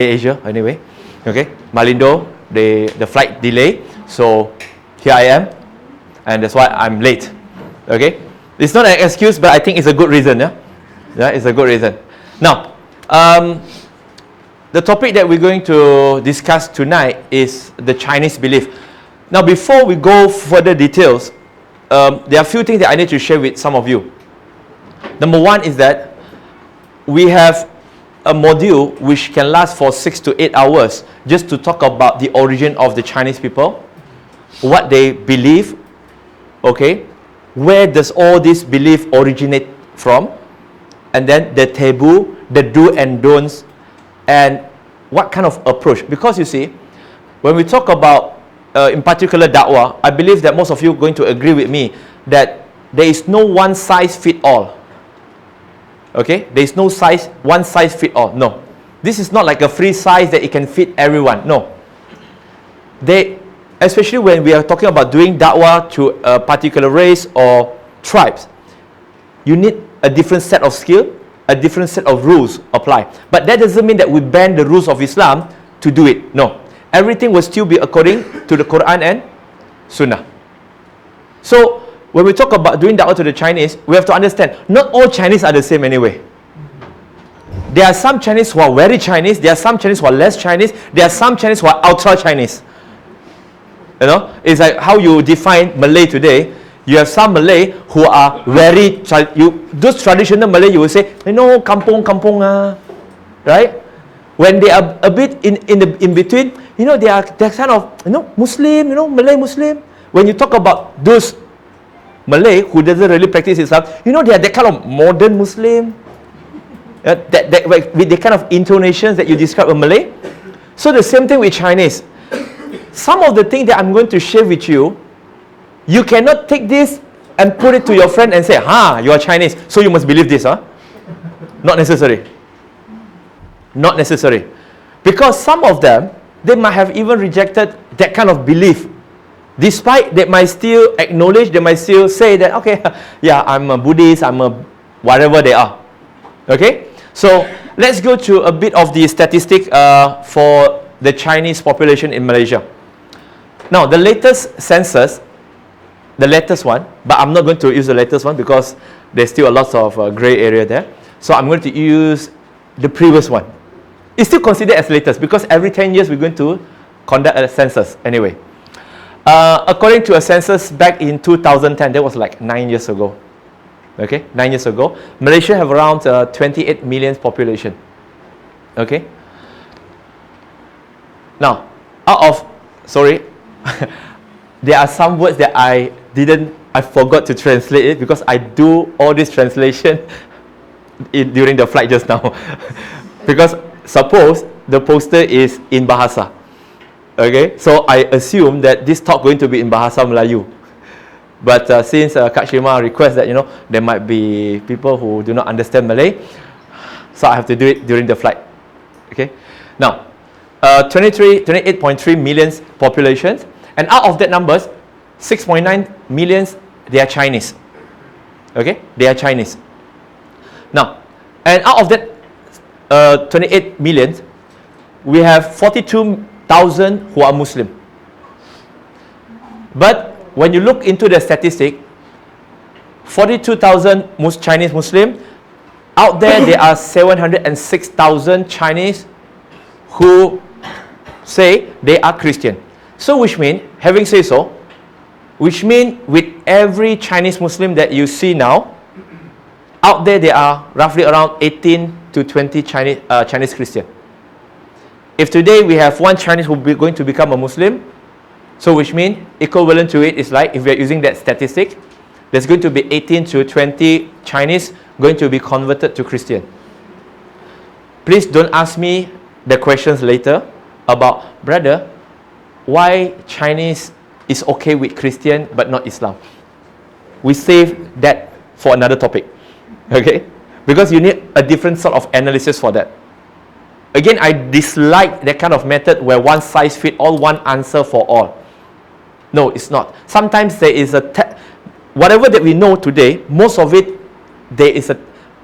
Asia anyway. Okay, Malindo, the flight delay, so here I am, and that's why I'm late. Okay, it's not an excuse, but I think it's a good reason. Yeah, it's a good reason. Now, the topic that we're going to discuss tonight is the Chinese belief. Now, before we go further details, there are a few things that I need to share with some of you. Number one is that we have a module which can last for 6 to 8 hours just to talk about the origin of the Chinese people, what they believe, okay, where does all this belief originate from, and then the taboo, the do and don'ts, and what kind of approach. Because you see, when we talk about in particular da'wah, I believe that most of you are going to agree with me that there is no one size fit all. Okay, there is no one size fit all. No, this is not like a free size that it can fit everyone. No, especially when we are talking about doing da'wah to a particular race or tribes, you need a different set of skill, a different set of rules apply. But that doesn't mean that we ban the rules of Islam to do it. No, everything will still be according to the Quran and Sunnah. So when we talk about doing da'wah to the Chinese, we have to understand, not all Chinese are the same anyway. There are some Chinese who are very Chinese, there are some Chinese who are less Chinese, there are some Chinese who are ultra Chinese. You know, it's like how you define Malay today. You have some Malay who are very, those traditional Malay, you will say, you know, kampung right? When they are a bit in between, you know, they're kind of, you know, Muslim, you know, Malay Muslim. When you talk about those Malay who doesn't really practice Islam, you know, they are that kind of modern Muslim, with the kind of intonations that you describe a Malay. So the same thing with Chinese. Some of the things that I'm going to share with you, you cannot take this and put it to your friend and say, you are Chinese, so you must believe this. Not necessary. Not necessary. Because some of them, they might have even rejected that kind of belief. Despite they might still acknowledge, they might still say that, okay, yeah, I'm a Buddhist, I'm a whatever they are. Okay? So, let's go to a bit of the statistic for the Chinese population in Malaysia. Now, the latest census, the latest one, but I'm not going to use the latest one because there's still a lot of grey area there. So, I'm going to use the previous one. It's still considered as latest because every 10 years we're going to conduct a census anyway. According to a census back in 2010, that was like 9 years ago. Okay, 9 years ago, Malaysia have around 28 million population. Okay. Now, there are some words that I forgot to translate it because I do all this translation during the flight just now. Because suppose the poster is in Bahasa. Okay, so I assume that this talk going to be in Bahasa Melayu. But since Kak Shima requests that, you know, there might be people who do not understand Malay, so I have to do it during the flight. Okay, now 28.3 million populations, and out of that numbers, 6.9 million they are Chinese. Okay, they are Chinese. Now, and out of that 28 million, we have 42,000 who are Muslim. But when you look into the statistic, 42,000 Chinese Muslim, out there are 706,000 Chinese who say they are Christian. So which means, having said so, which means with every Chinese Muslim that you see now, out there are roughly around 18 to 20 Chinese Christian. If today we have one Chinese who is going to become a Muslim, so which means equivalent to it is like, if we are using that statistic, there's going to be 18 to 20 Chinese going to be converted to Christian. Please don't ask me the questions later about, brother, why Chinese is okay with Christian but not Islam. We save that for another topic. Okay? Because you need a different sort of analysis for that. Again, I dislike that kind of method where one size fits all, one answer for all. No, it's not. Sometimes there is whatever that we know today, most of it,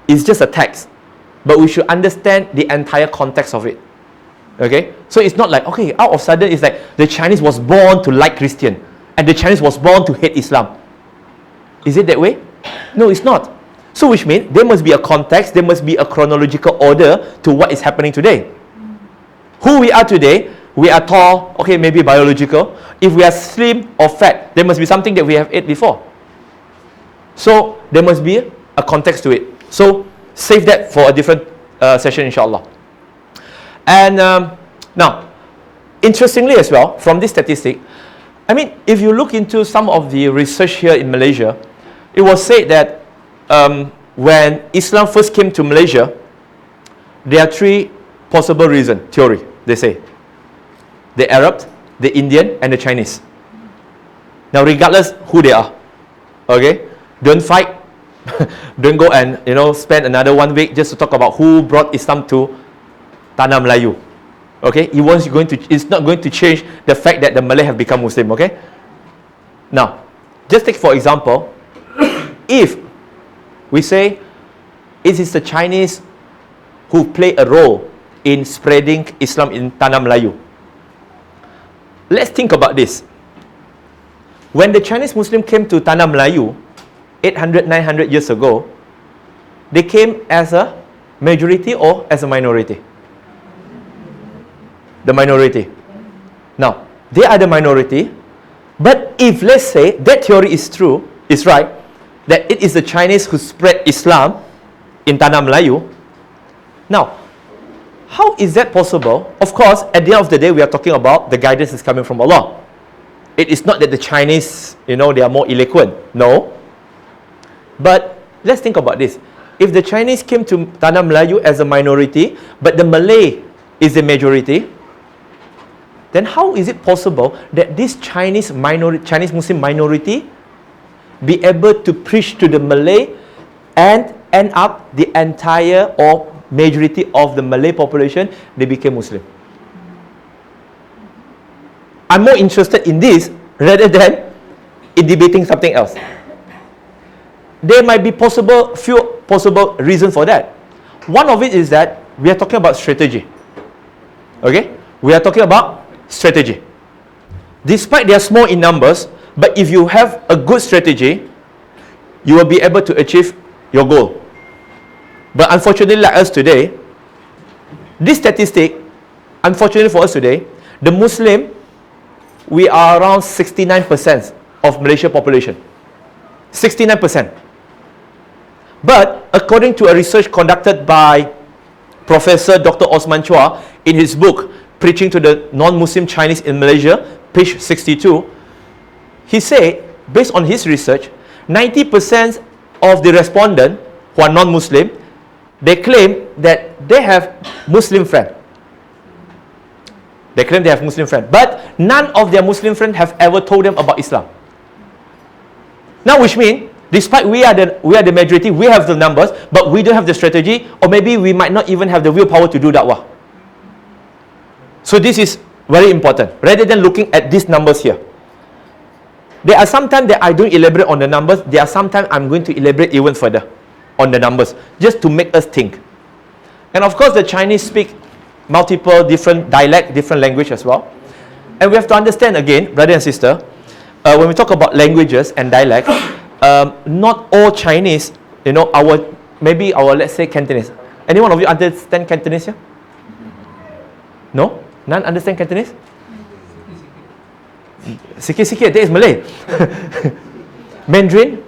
is just a text. But we should understand the entire context of it. Okay, so it's not like, okay, out of sudden it's like the Chinese was born to like Christian and the Chinese was born to hate Islam. Is it that way? No, it's not. So which means there must be a context, there must be a chronological order to what is happening today. Who we are today, we are tall, okay, maybe biological. If we are slim or fat, there must be something that we have ate before. So there must be a context to it. So save that for a different session, inshallah. And now, interestingly as well, from this statistic, I mean, if you look into some of the research here in Malaysia, it was said that when Islam first came to Malaysia, there are three possible reasons, theory, they say. The Arab, the Indian, and the Chinese. Now, regardless who they are, okay, don't fight, don't go and, spend another 1 week just to talk about who brought Islam to Tanah Melayu. Okay, it's not going to change the fact that the Malay have become Muslim, okay? Now, just take for example, if we say it is the Chinese who play a role in spreading Islam in Tanah Melayu. Let's think about this. When the Chinese Muslim came to Tanah Melayu 800, 900 years ago, they came as a majority or as a minority? The minority. Now, they are the minority, but if, let's say, that theory is true, is right, that it is the Chinese who spread Islam in Tanah Melayu, now, how is that possible? Of course, at the end of the day, we are talking about the guidance is coming from Allah. It is not that the Chinese, they are more eloquent. No. But let's think about this. If the Chinese came to Tanah Melayu as a minority, but the Malay is the majority, then how is it possible that this Chinese Muslim minority be able to preach to the Malay and end up the entire or majority of the Malay population, they became Muslim? I'm more interested in this rather than in debating something else. There might be few possible reasons for that. One of it is that we are talking about strategy. Okay? We are talking about strategy. Despite they are small in numbers, but if you have a good strategy, you will be able to achieve your goal. But unfortunately, like us today, this statistic, unfortunately for us today, the Muslim, we are around 69% of Malaysia population. 69%. But according to a research conducted by Professor Dr. Osman Chua in his book, Preaching to the Non-Muslim Chinese in Malaysia, page 62, he said, based on his research, 90% of the respondents who are non-Muslim, they claim that they have Muslim friends. They claim they have Muslim friends, but none of their Muslim friends have ever told them about Islam. Now, which means, despite we are the majority, we have the numbers, but we don't have the strategy, or maybe we might not even have the willpower to do da'wah. So this is very important. Rather than looking at these numbers here, there are sometimes that I don't elaborate on the numbers. There are sometimes I'm going to elaborate even further on the numbers, just to make us think. And of course, the Chinese speak multiple different dialect, different language as well. And we have to understand again, brother and sister, when we talk about languages and dialect, not all Chinese, maybe our, let's say, Cantonese. Anyone of you understand Cantonese here? No? None understand Cantonese? Sikit-sikit, that is Malay. Mandarin?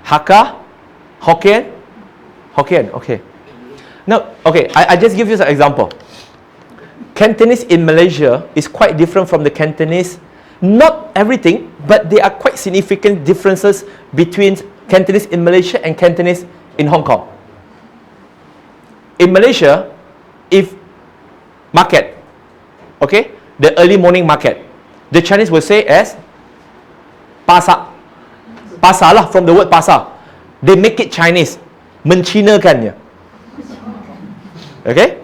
Hakka? Hokkien? Hokkien, okay. Now, okay, I just give you an example. Cantonese in Malaysia is quite different from the Cantonese. Not everything, but there are quite significant differences between Cantonese in Malaysia and Cantonese in Hong Kong. In Malaysia, if market, okay, the early morning market, the Chinese will say as pasar. Pasar lah, from the word pasar. They make it Chinese, mencinakannya. Okay,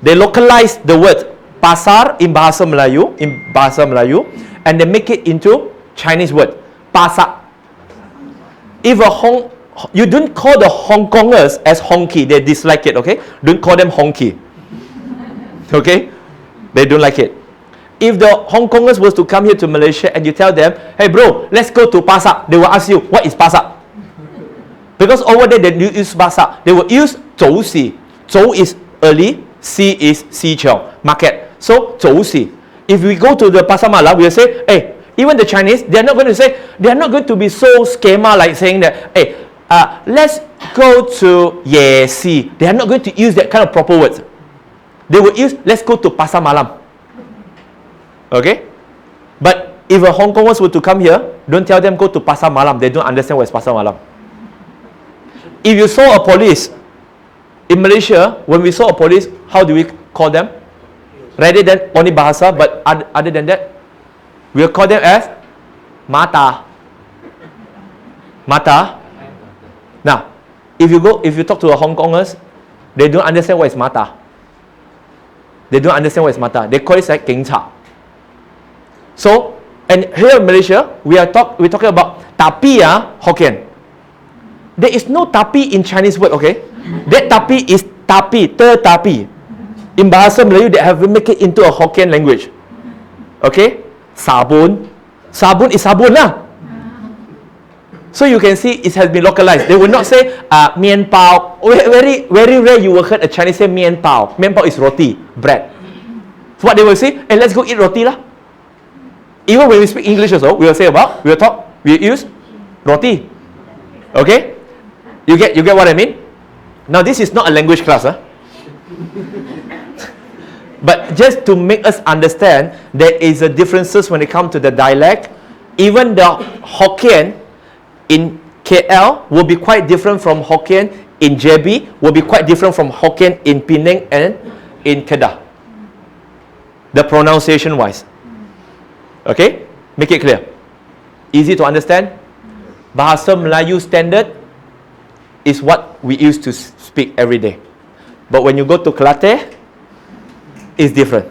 they localize the word pasar in bahasa Melayu, and they make it into Chinese word pasar. If you don't call the Hong Kongers as honky, they dislike it. Okay, don't call them honky. Okay? They don't like it. If the Hong Kongers was to come here to Malaysia and you tell them, hey bro, let's go to pasar, they will ask you, what is pasar? Because over there they use pasar. They will use 走洗. 走 is early, si is si chiao, market. So 走洗. If we go to the pasar malam, we'll say, hey, even the Chinese, they're not going to be so schema like saying that, hey, let's go to ye si. They are not going to use that kind of proper words. They will use, let's go to pasar malam. Okay? But if a Hong Kongers were to come here, don't tell them go to pasar malam. They don't understand what is pasar malam. If you saw a police in Malaysia, when we saw a police, how do we call them? Rather than only bahasa, but other than that, we'll call them as mata. Mata. Now, if you talk to a Hong Kongers, they don't understand what is mata. They don't understand what is mata. They call it like警察. So, and here in Malaysia, we're talking about tapi Hokkien. There is no tapi in Chinese word, okay? That tapi is tapi, tetapi. In bahasa Melayu, they have make it into a Hokkien language. Okay? Sabun. Sabun is sabun lah. So you can see it has been localized. They will not say mian pao. Very, very rare you will hear a Chinese say mian pao. Mian pao is roti, bread. So what they will say, hey, let's go eat roti lah. Even when we speak English also, we use roti. Okay? You get what I mean? Now this is not a language class, huh? But just to make us understand, there is a differences when it comes to the dialect. Even the Hokkien in KL will be quite different from Hokkien in JB, will be quite different from Hokkien in Penang and in Kedah. The pronunciation wise. Okay? Make it clear. Easy to understand. Bahasa Melayu standard is what we used to speak every day. But when you go to Kelantan, it's different.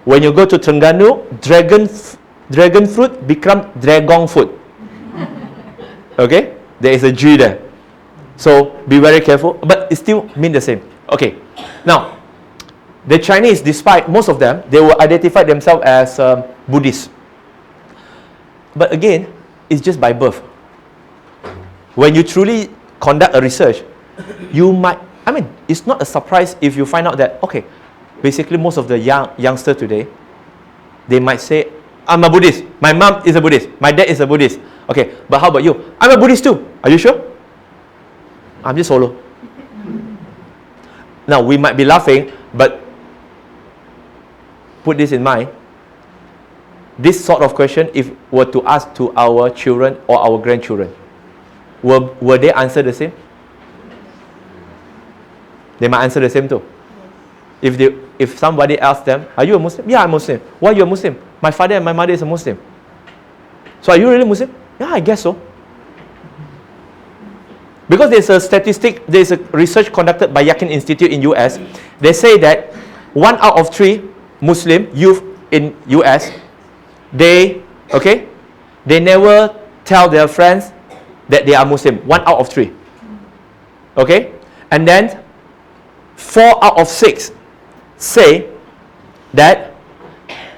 When you go to Terengganu, dragon fruit become dragon fruit. Okay? There is a G there. So be very careful. But it still mean the same. Okay. Now, the Chinese, despite most of them, they will identify themselves as Buddhist. But again, it's just by birth. When you truly conduct a research, you might, it's not a surprise if you find out that, okay, basically most of the youngsters today, they might say, I'm a Buddhist. My mom is a Buddhist. My dad is a Buddhist. Okay, but how about you? I'm a Buddhist too. Are you sure? I'm just solo. Now, we might be laughing, but put this in mind. This sort of question, if were to ask to our children or our grandchildren, will they answer the same? They might answer the same too. If somebody asks them, are you a Muslim? Yeah, I'm Muslim. Why are you a Muslim? My father and my mother is a Muslim. So are you really Muslim? Yeah, I guess so. Because there's a statistic, there's a research conducted by Yakin Institute in US. They say that 1 out of 3 Muslim youth in US, they never tell their friends that they are Muslim. 1 out of 3. Okay? And then 4 out of 6 say that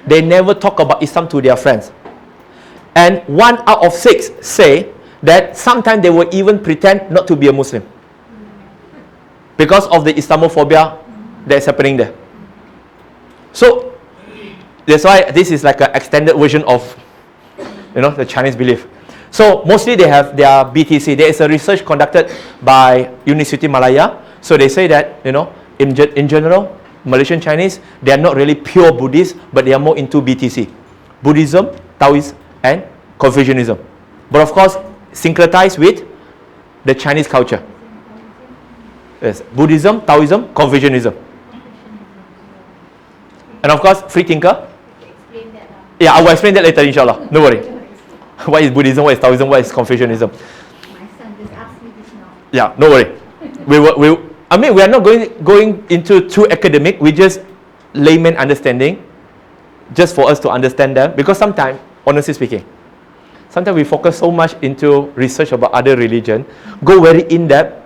they never talk about Islam to their friends. And 1 out of 6 say that sometimes they will even pretend not to be a Muslim because of the Islamophobia that's happening there. So that's why this is like an extended version of, the Chinese belief. So mostly they have their BTC. There is a research conducted by University Malaya. So they say that, in general, Malaysian Chinese, they are not really pure Buddhists, but they are more into BTC. Buddhism, Taoism, and Confucianism. But of course, syncretized with the Chinese culture. Yes, Buddhism, Taoism, Confucianism. And of course, free thinker. Yeah, I will explain that later, inshallah. No worry. What is Buddhism? What is Taoism? What is Confucianism? My son just asked me this now. Yeah, no worry. We are not going into too academic. We just layman understanding, just for us to understand them. Because sometimes, honestly speaking, sometimes we focus so much into research about other religion, go very in depth,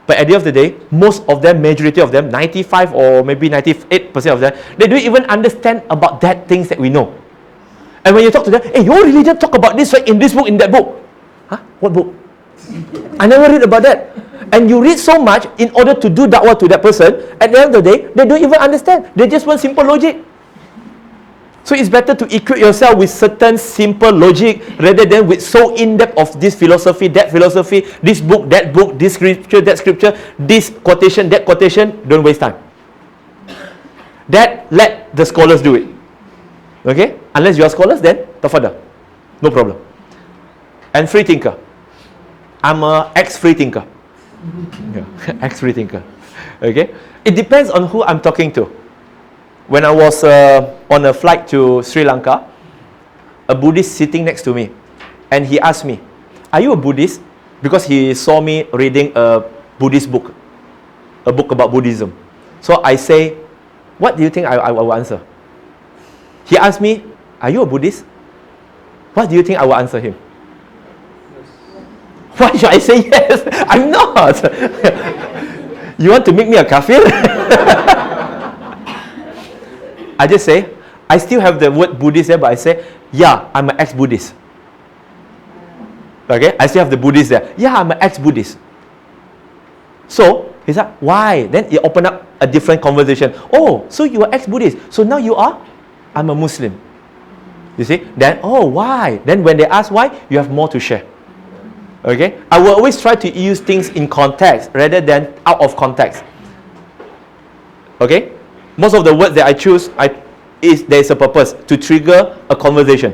But at the end of the day, most of them, majority of them, 95 or maybe 98% of them, they don't even understand about that things that we know. And when you talk to them, hey, your religion talk about this, right, in this book, in that book. Huh? What book? I never read about that. And you read so much in order to do da'wah to that person, at the end of the day, they don't even understand. They just want simple logic. So it's better to equip yourself with certain simple logic rather than with so in-depth of this philosophy, this book, this scripture, that scripture, this quotation, that quotation. Don't waste time. That, let the scholars do it. Okay? Unless you are scholars, then tafadhal. No problem. And free thinker. I'm a ex-free thinker. Yeah. Ex-free thinker. Okay? It depends on who I'm talking to. When I was on a flight to Sri Lanka, a Buddhist sitting next to me, and he asked me, "Are you a Buddhist?" Because he saw me reading a Buddhist book, a book about Buddhism. So I say, "What do you think I will answer?" He asked me, "Are you a Buddhist?" What do you think I will answer him? Why should I say yes? I'm not. You want to make me a kafir? I just say, I still have the word Buddhist there, but I say, yeah, I'm an ex-Buddhist. Okay, I still have the Buddhist there. Yeah, I'm an ex-Buddhist. So, he said, why? Then it opened up a different conversation. Oh, so you are ex-Buddhist. So now you are? I'm a Muslim. You see? Then, oh, why? Then when they ask why, you have more to share. Okay? I will always try to use things in context rather than out of context. Okay? Most of the words that I choose, there is a purpose to trigger a conversation.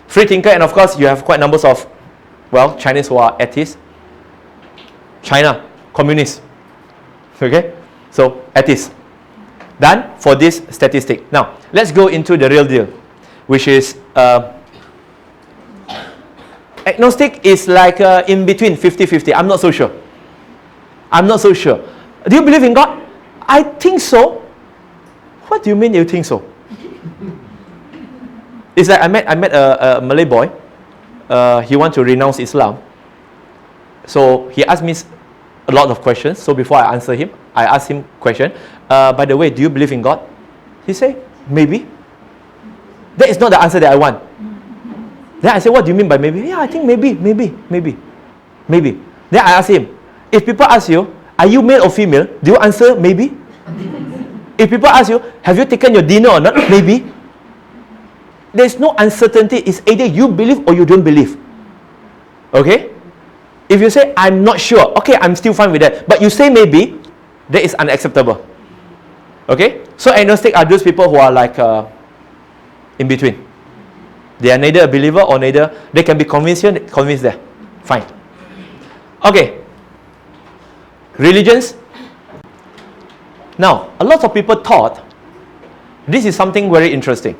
Free thinker, and of course, you have quite numbers of, well, Chinese who are atheists. China, communist. Okay? So, atheists. Done for this statistic. Now, let's go into the real deal, which is agnostic is like in between 50-50. I'm not so sure. I'm not so sure. Do you believe in God? I think so. What do you mean you think so? It's like I met a Malay boy. He wanted to renounce Islam. So he asked me a lot of questions. So before I answer him, I asked him question. By the way, do you believe in God? He said, maybe. That is not the answer that I want. Then I said, what do you mean by maybe? Yeah, I think maybe. Then I asked him, if people ask you, are you male or female? Do you answer maybe? If people ask you, have you taken your dinner or not? Maybe. There's no uncertainty. It's either you believe or you don't believe. Okay? If you say, I'm not sure, okay, I'm still fine with that. But you say maybe, that is unacceptable. Okay? So agnostic are those people who are like in between. They are neither a believer or neither. They can be convinced there. Fine. Okay. Religions. Now, a lot of people thought this is something very interesting.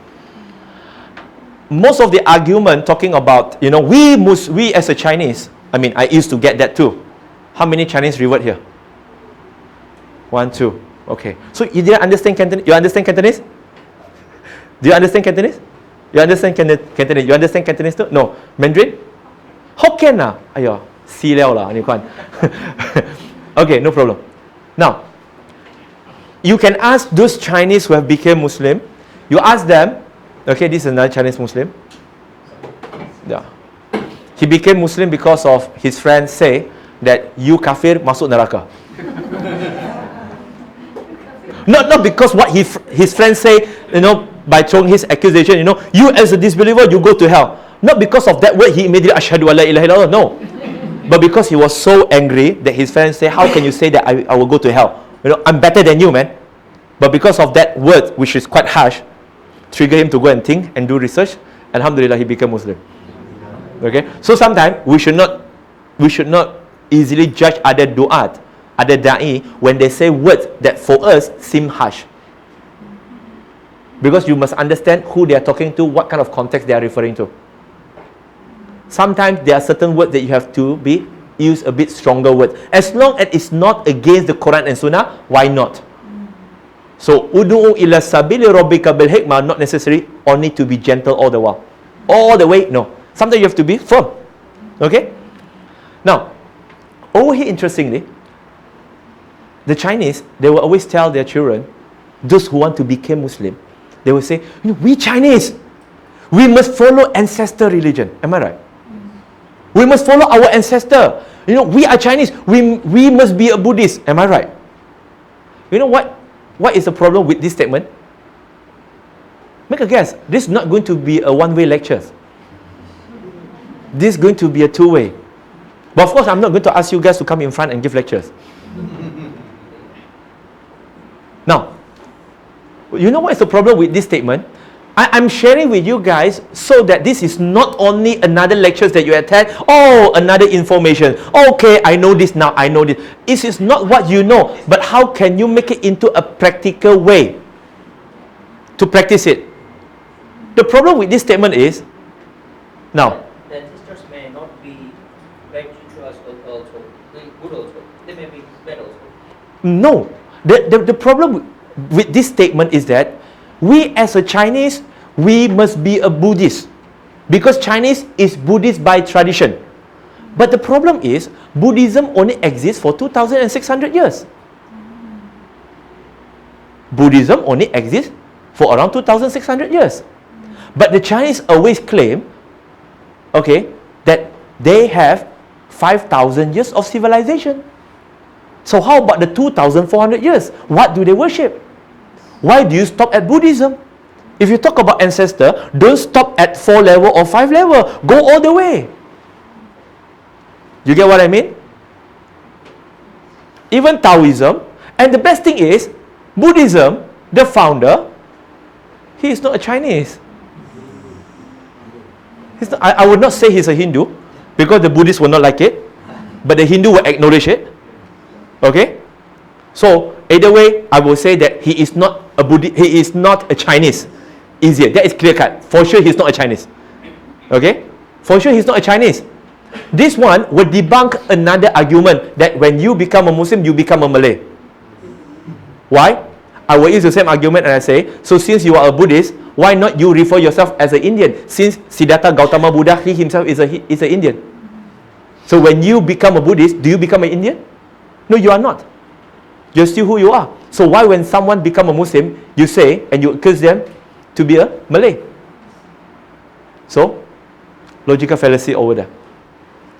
Most of the argument talking about, we as a Chinese, I used to get that too. How many Chinese revert here? 1, 2. Okay. So you didn't understand Cantonese? You understand Cantonese? Do you understand Cantonese? You understand Cantonese? You understand Cantonese too? No. Mandarin? Hokkien ah? Ayo, si liao lah, ni kuan. Okay, no problem. Now, you can ask those Chinese who have become Muslim. You ask them, okay, this is another Chinese Muslim. Yeah. He became Muslim because of his friends say that you kafir masuk neraka. Not because what his friends say, by throwing his accusation, you as a disbeliever, you go to hell. Not because of that word, he immediately ashhadu an la ilaha illallah. No. But because he was so angry that his friends say, how can you say that I will go to hell? I'm better than you, man. But because of that word, which is quite harsh, trigger him to go and think and do research. Alhamdulillah, he became Muslim. Okay? So sometimes we should not easily judge other du'at, other da'i, when they say words that for us seem harsh. Because you must understand who they are talking to, what kind of context they are referring to. Sometimes there are certain words that you have to use a bit stronger words. As long as it's not against the Quran and Sunnah, why not? So, udu'u ila sabili rabbika bil hikmah, not necessary only to be gentle all the while. All the way, no. Sometimes you have to be firm. Okay? Now, over here, interestingly, the Chinese, they will always tell their children, those who want to become Muslim, they will say, we Chinese, we must follow ancestor religion. Am I right? We must follow our ancestor. We are Chinese. We must be a Buddhist. Am I right? You know what? What is the problem with this statement? Make a guess. This is not going to be a one-way lecture. This is going to be a two-way. But of course, I'm not going to ask you guys to come in front and give lectures. Now, you know what is the problem with this statement? I'm sharing with you guys so that this is not only another lectures that you attend, another information. Okay, I know this now, I know this. This is not what you know, but how can you make it into a practical way to practice it? The problem with this statement is, now, the ancestors may not be right to us also, good also. They may be bad also. no. The problem with this statement is that we as a Chinese, we must be a Buddhist because Chinese is Buddhist by tradition. But the problem is Buddhism only exists for 2,600 years. Buddhism only exists for around 2,600 years. But the Chinese always claim, that they have 5,000 years of civilization. So how about the 2,400 years? What do they worship? Why do you stop at Buddhism? If you talk about ancestor, don't stop at 4 level or 5 level. Go all the way. You get what I mean? Even Taoism, and the best thing is, Buddhism, the founder, he is not a Chinese. I would not say he's a Hindu, because the Buddhists will not like it, but the Hindu will acknowledge it. Okay? So, either way, I will say that he is not a Buddhist, he is not a Chinese. Easier. That is clear cut. For sure, he's not a Chinese. Okay? For sure, he's not a Chinese. This one will debunk another argument that when you become a Muslim, you become a Malay. Why? I will use the same argument and I say, so since you are a Buddhist, why not you refer yourself as an Indian? Since Siddhartha Gautama Buddha, he himself is an Indian. So when you become a Buddhist, do you become an Indian? No, you are not. You're still who you are. So why when someone become a Muslim, you say and you accuse them to be a Malay? So, logical fallacy over there.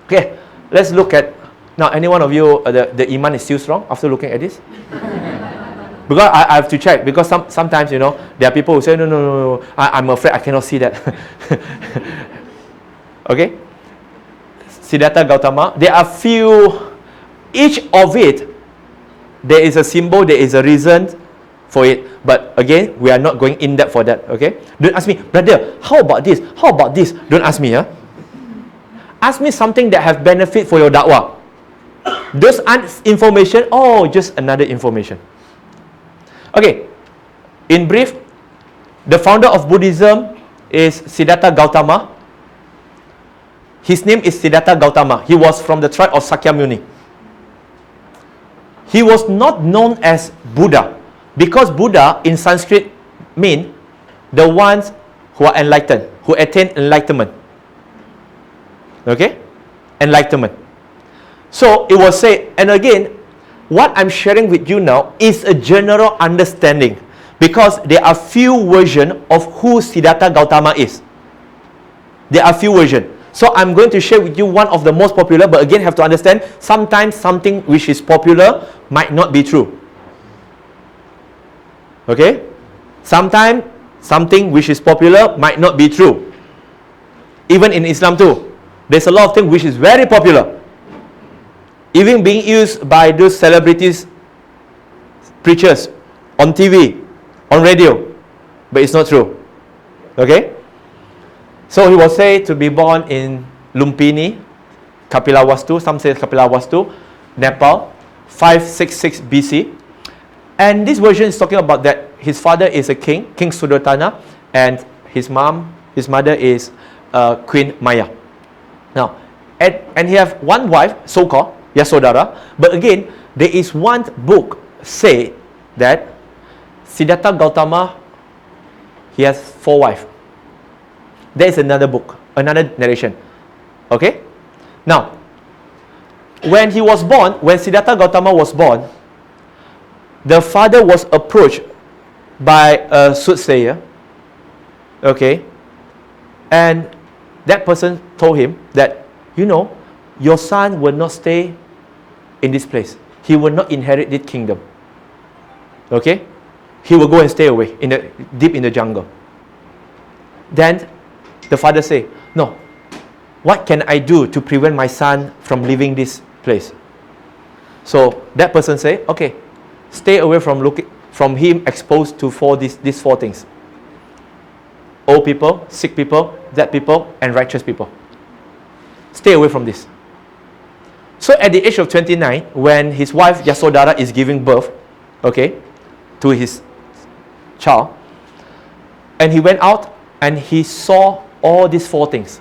Okay, let's look at, now any one of you, the Iman is still strong after looking at this? Because I have to check, because sometimes, there are people who say, no, I'm afraid I cannot see that. Okay? Siddhartha Gautama, there are few, each of it, there is a symbol, there is a reason for it. But again, we are not going in depth for that, okay? Don't ask me, brother, how about this? How about this? Don't ask me, Ask me something that have benefit for your da'wah. Those aren't information, just another information. Okay, in brief, the founder of Buddhism is Siddhartha Gautama. His name is Siddhartha Gautama. He was from the tribe of Sakyamuni. He was not known as Buddha, because Buddha in Sanskrit mean the ones who are enlightened, who attain enlightenment. Okay? Enlightenment. So it was said, and again, what I'm sharing with you now is a general understanding, because there are few versions of who Siddhartha Gautama is. There are few versions. So I'm going to share with you one of the most popular, but again have to understand, sometimes something which is popular might not be true. Okay? Sometimes something which is popular might not be true. Even in Islam too, there's a lot of things which is very popular, even being used by those celebrities, preachers, on TV, on radio, but it's not true. Okay? So he was said to be born in Lumpini, Kapilavastu, some say Kapilavastu, Nepal, 566 BC. And this version is talking about that his father is a king, King Sudartana, and his mother is Queen Maya. Now, and he have one wife, so-called Yasodhara. But again, there is one book say that Siddhartha Gautama, he has 4 wives. There is another book, another narration. Okay? Now, when he was born, when Siddhartha Gautama was born, the father was approached by a soothsayer, okay, and that person told him that, your son will not stay in this place. He will not inherit this kingdom. Okay? He will go and stay away, deep in the jungle. Then the father say, no, what can I do to prevent my son from leaving this place? So that person say, okay, stay away from him exposed to these four things. Old people, sick people, dead people, and righteous people. Stay away from this. So at the age of 29, when his wife Yasodhara is giving birth, okay, to his child, and he went out and he saw all these four things.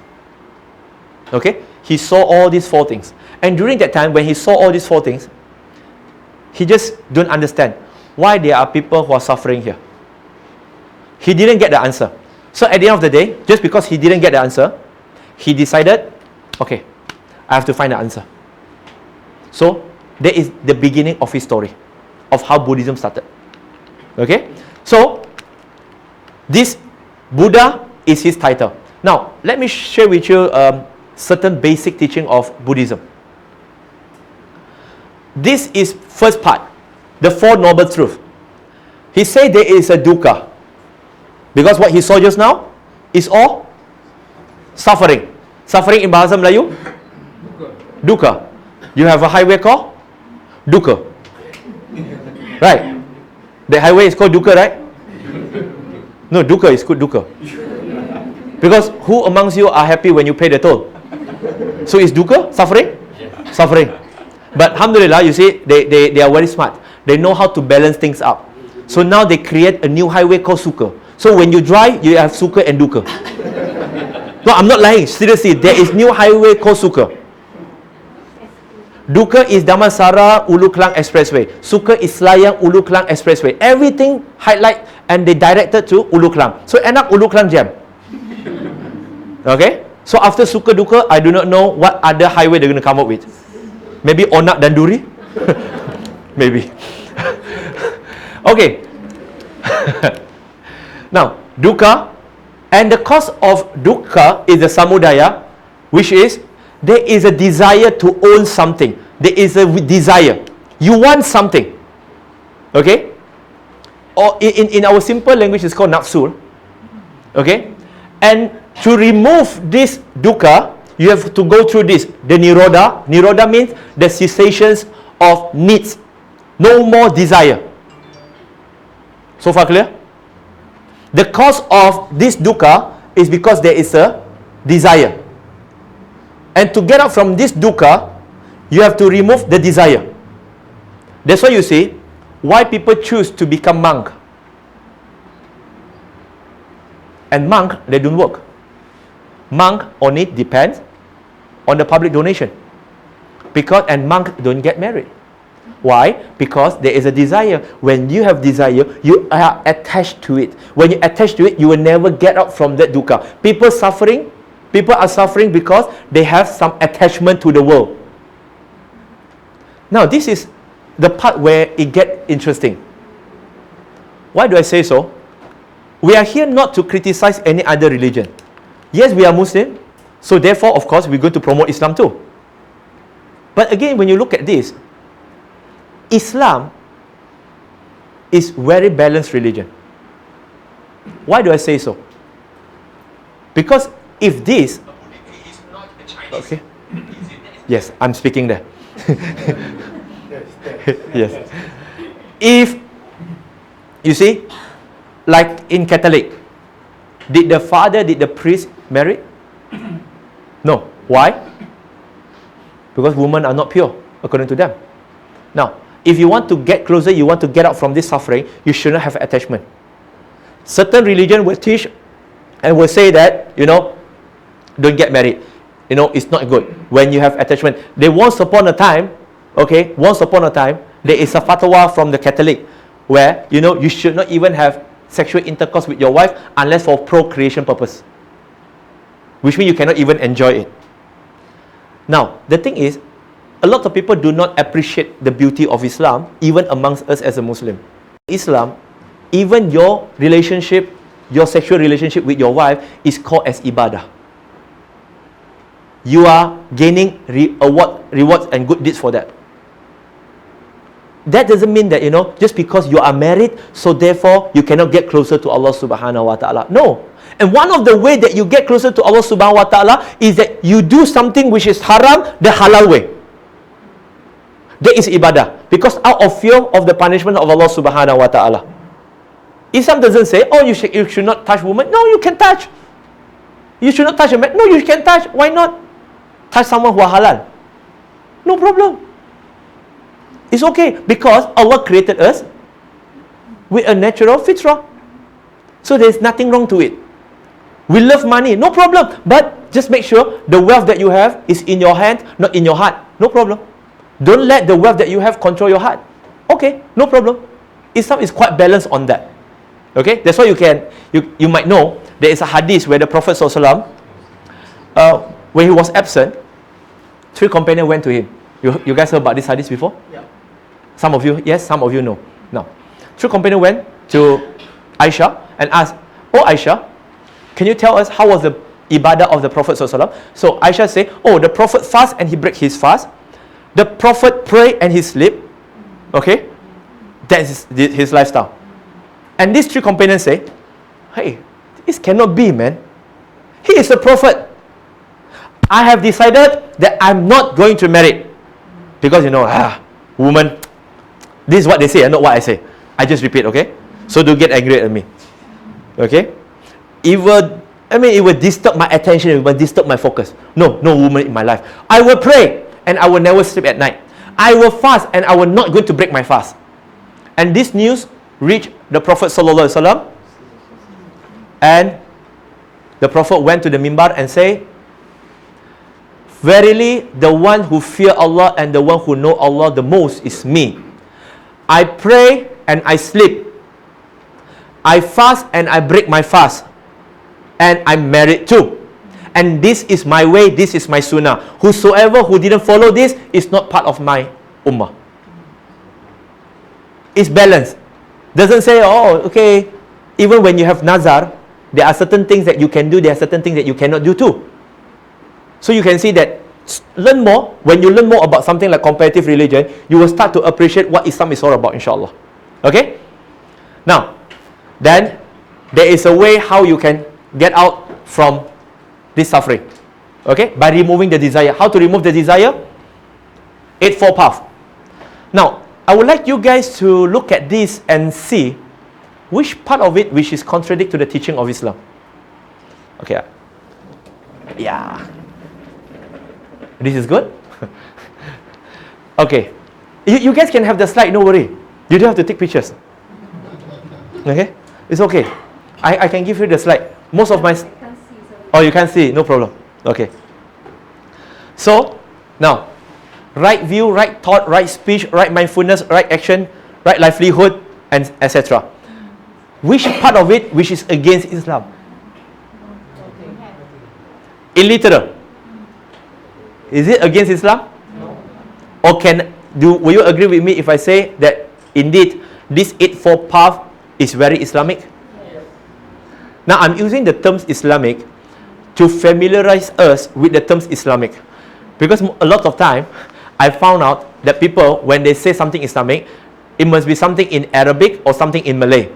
Okay? He saw all these four things. And during that time, when he saw all these four things, he just don't understand why there are people who are suffering here. He didn't get the answer. So at the end of the day, just because he didn't get the answer, he decided, okay, I have to find the answer. So that is the beginning of his story, of how Buddhism started. Okay? So this Buddha is his title. Now, let me share with you certain basic teaching of Buddhism. This is first part, the Four Noble Truths. He said there is a dukkha, because what he saw just now is all suffering. Suffering in Bahasa Melayu? Dukkha. You have a highway called dukkha. Right? The highway is called dukkha, right? No, dukkha is called dukkha. Because who amongst you are happy when you pay the toll? So is dukkha suffering? Suffering. But alhamdulillah, you see, they are very smart. They know how to balance things up. So now they create a new highway called sukha. So when you drive, you have sukha and dukkha. No, I'm not lying. Seriously, there is new highway called sukha. Dukkha is Damansara Ulu Klang Expressway. Sukha is Selayang Ulu Klang Expressway. Everything highlight and they directed to Ulu Klang. So end up Ulu Klang jam. Okay? So after Sukha Dukkha, I do not know what other highway they're going to come up with. Maybe Onak dan Duri? Maybe. Okay. Now, dukkha, and the cause of dukkha is the samudaya, which is there is a desire to own something. There is a desire. You want something. Okay? Or in our simple language, it's called nafsu. Okay? And to remove this dukkha, you have to go through this. The nirodha. Nirodha means the cessations of needs. No more desire. So far clear? The cause of this dukkha is because there is a desire. And to get out from this dukkha, you have to remove the desire. That's why you see why people choose to become monk. And monk, they don't work. Monk only depends on the public donation. And monk don't get married. Why? Because there is a desire. When you have desire, you are attached to it. When you attach to it, you will never get out from that dukkha. People are suffering because they have some attachment to the world. Now, this is the part where it gets interesting. Why do I say so? We are here not to criticize any other religion. Yes, we are Muslim, so therefore, of course, we're going to promote Islam too. But again, when you look at this, Islam is very balanced religion. Why do I say so? Because if this, okay, yes, I'm speaking there. Yes. If you see, like in Catholic, did the priest marry? No. Why? Because women are not pure, according to them. Now, if you want to get closer, you want to get out from this suffering, you should not have attachment. Certain religion will teach and will say that, don't get married. It's not good when you have attachment. Once upon a time, there is a fatwa from the Catholic where, you should not even have sexual intercourse with your wife unless for procreation purpose. Which means you cannot even enjoy it. Now, the thing is, a lot of people do not appreciate the beauty of Islam, even amongst us as a Muslim. Islam, even your relationship, your sexual relationship with your wife is called as ibadah. You are gaining rewards and good deeds for that. That doesn't mean that, just because you are married, so therefore you cannot get closer to Allah subhanahu wa ta'ala. No. And one of the way that you get closer to Allah subhanahu wa ta'ala is that you do something which is haram the halal way. That is ibadah. Because out of fear of the punishment of Allah subhanahu wa ta'ala. Islam doesn't say, oh, you should not touch women. No, you can touch. You should not touch a man. No, you can touch. Why not? Touch someone who are halal. No problem. It's okay because Allah created us with a natural fitrah. So there's nothing wrong to it. We love money, no problem. But just make sure the wealth that you have is in your hand, not in your heart. No problem. Don't let the wealth that you have control your heart. Okay, no problem. Islam is quite balanced on that. Okay, that's why you might know there is a hadith where the Prophet ﷺ, when he was absent, 3 companions went to him. You guys heard about this hadith before? Yeah. Some of you, yes, some of you know. Now, 3 companions went to Aisha and asked, oh Aisha, can you tell us how was the ibadah of the Prophet ﷺ? So Aisha said, oh, the Prophet fast and he break his fast. The Prophet pray and he sleep. Okay? That is his lifestyle. And these 3 companions say, hey, this cannot be, man. He is a Prophet. I have decided that I'm not going to marry. Because woman, this is what they say and not what I say. I just repeat, okay? So don't get angry at me. Okay? It will disturb my attention, it will disturb my focus. No woman in my life. I will pray and I will never sleep at night. I will fast and I will not going to break my fast. And this news reached the Prophet ﷺ, and the Prophet went to the mimbar and said, verily the one who fear Allah and the one who know Allah the most is me. I pray and I sleep. I fast and I break my fast. And I'm married too. And this is my way, this is my sunnah. Whosoever who didn't follow this is not part of my ummah. It's balanced. Doesn't say, oh, okay, even when you have nazar, there are certain things that you can do, there are certain things that you cannot do too. So you can see that learn more. When you learn more about something like comparative religion, you will start to appreciate what Islam is all about, inshallah. Okay? Now, then there is a way how you can get out from this suffering. Okay? By removing the desire. How to remove the desire? 8-4 path. Now, I would like you guys to look at this and see which part of it which is contradict to the teaching of Islam. Okay. Yeah. This is good? Okay. You guys can have the slide, no worry. You don't have to take pictures. Okay? It's okay. I can give you the slide. Most of my... Oh, you can't see, no problem. Okay. So, now, right view, right thought, right speech, right mindfulness, right action, right livelihood, and etc. Which part of it which is against Islam? Illiterate. Is it against Islam? No. Or will you agree with me if I say that indeed this 8-4 path is very Islamic? Yes. Now I'm using the terms Islamic to familiarize us with the terms Islamic, because a lot of time I found out that people, when they say something Islamic, it must be something in Arabic or something in Malay.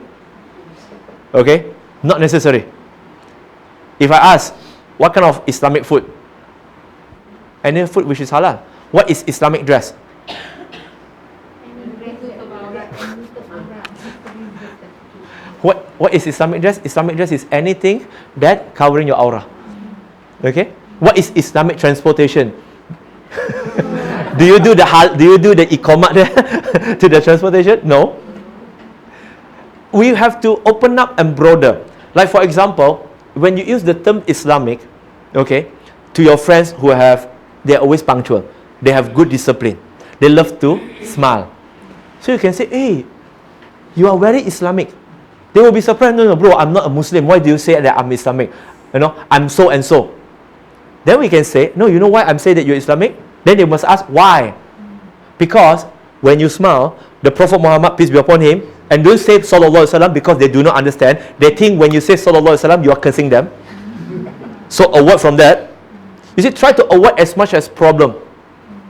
Okay? Not necessary. If I ask, what kind of Islamic food? Any food which is halal. What is Islamic dress? What is Islamic dress? Islamic dress is anything that covering your aura. Okay? What is Islamic transportation? Do you do the iqamat there to the transportation? No. We have to open up and broader. Like for example, when you use the term Islamic, okay, to your friends who they're always punctual, they have good discipline, they love to smile. So you can say, hey, you are very Islamic. They will be surprised, no, bro, I'm not a Muslim. Why do you say that I'm Islamic? I'm so and so. Then we can say, no, you know why I'm saying that you're Islamic? Then they must ask why. Because when you smile, the Prophet Muhammad, peace be upon him, and don't say Sallallahu Alaihi Wasallam because they do not understand. They think when you say Sallallahu Alaihi Wasallam, you are cursing them. So avoid from that. You see, try to avoid as much as problem.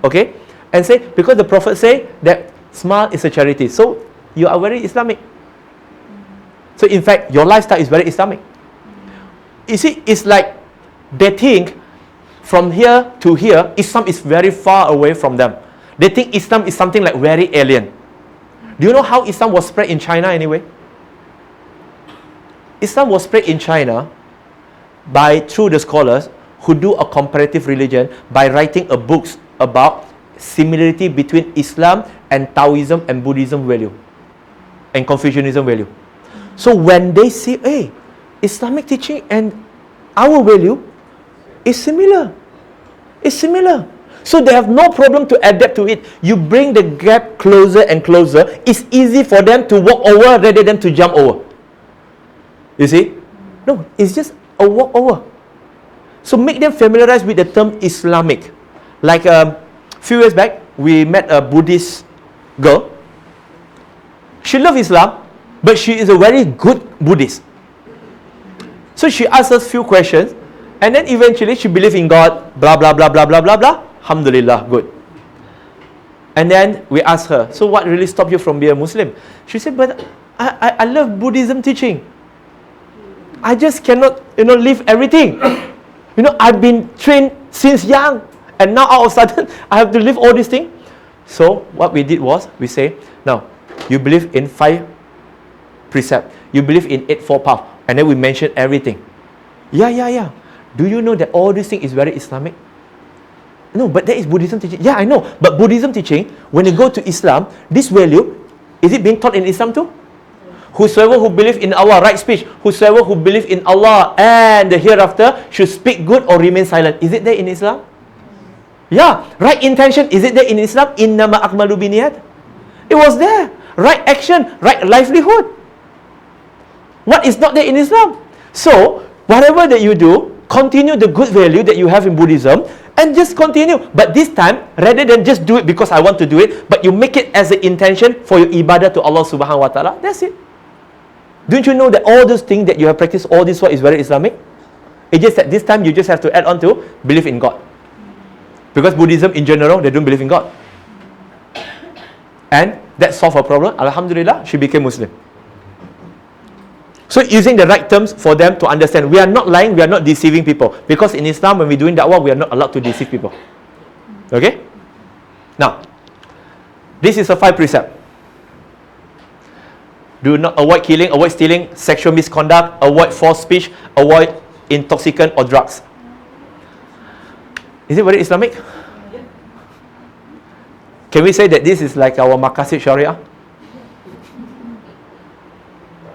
Okay? And say, because the Prophet say that smile is a charity. So you are very Islamic. So in fact, your lifestyle is very Islamic. You see, it's like they think from here to here, Islam is very far away from them. They think Islam is something like very alien. Do you know how Islam was spread in China anyway? Islam was spread in China through the scholars who do a comparative religion by writing a books about similarity between Islam and Taoism and Buddhism value and Confucianism value. So when they see, hey, Islamic teaching and our value is similar. It's similar. So they have no problem to adapt to it. You bring the gap closer and closer. It's easy for them to walk over rather than to jump over. You see? No, it's just a walk over. So make them familiarized with the term Islamic. Like a few years back, we met a Buddhist girl. She loves Islam, but she is a very good Buddhist. So she asked us few questions, and then eventually she believed in God, blah, blah, blah, blah, blah, blah, blah. Alhamdulillah, good. And then we asked her, so what really stopped you from being a Muslim? She said, but I love Buddhism teaching. I just cannot, leave everything. I've been trained since young, and now all of a sudden, I have to leave all these things. So what we did was, we say, now, you believe in 5 precepts. You believe in 8 paths. And then we mention everything. Yeah. Do you know that all these things is very Islamic? No, but that is Buddhism teaching. Yeah, I know. But Buddhism teaching, when you go to Islam, this value, is it being taught in Islam too? Whosoever who believe in Allah, right speech. Whosoever who believe in Allah and the hereafter should speak good or remain silent. Is it there in Islam? Yeah. Right intention, is it there in Islam? Innama akmalu biniyat. It was there. Right action, right livelihood. What is not there in Islam? So, whatever that you do, continue the good value that you have in Buddhism and just continue. But this time, rather than just do it because I want to do it, but you make it as an intention for your ibadah to Allah subhanahu wa ta'ala, that's it. Don't you know that all those things that you have practiced all this while is very Islamic? It's just that this time you just have to add on to believe in God. Because Buddhism in general, they don't believe in God. And that solved her problem. Alhamdulillah, she became Muslim. So using the right terms for them to understand. We are not lying, we are not deceiving people. Because in Islam, when we're doing da'wah, we are not allowed to deceive people. Okay? Now, this is a 5 precept. Do not avoid killing, avoid stealing, sexual misconduct, avoid false speech, avoid intoxicant or drugs. Is it very Islamic? Can we say that this is like our Maqasid Sharia?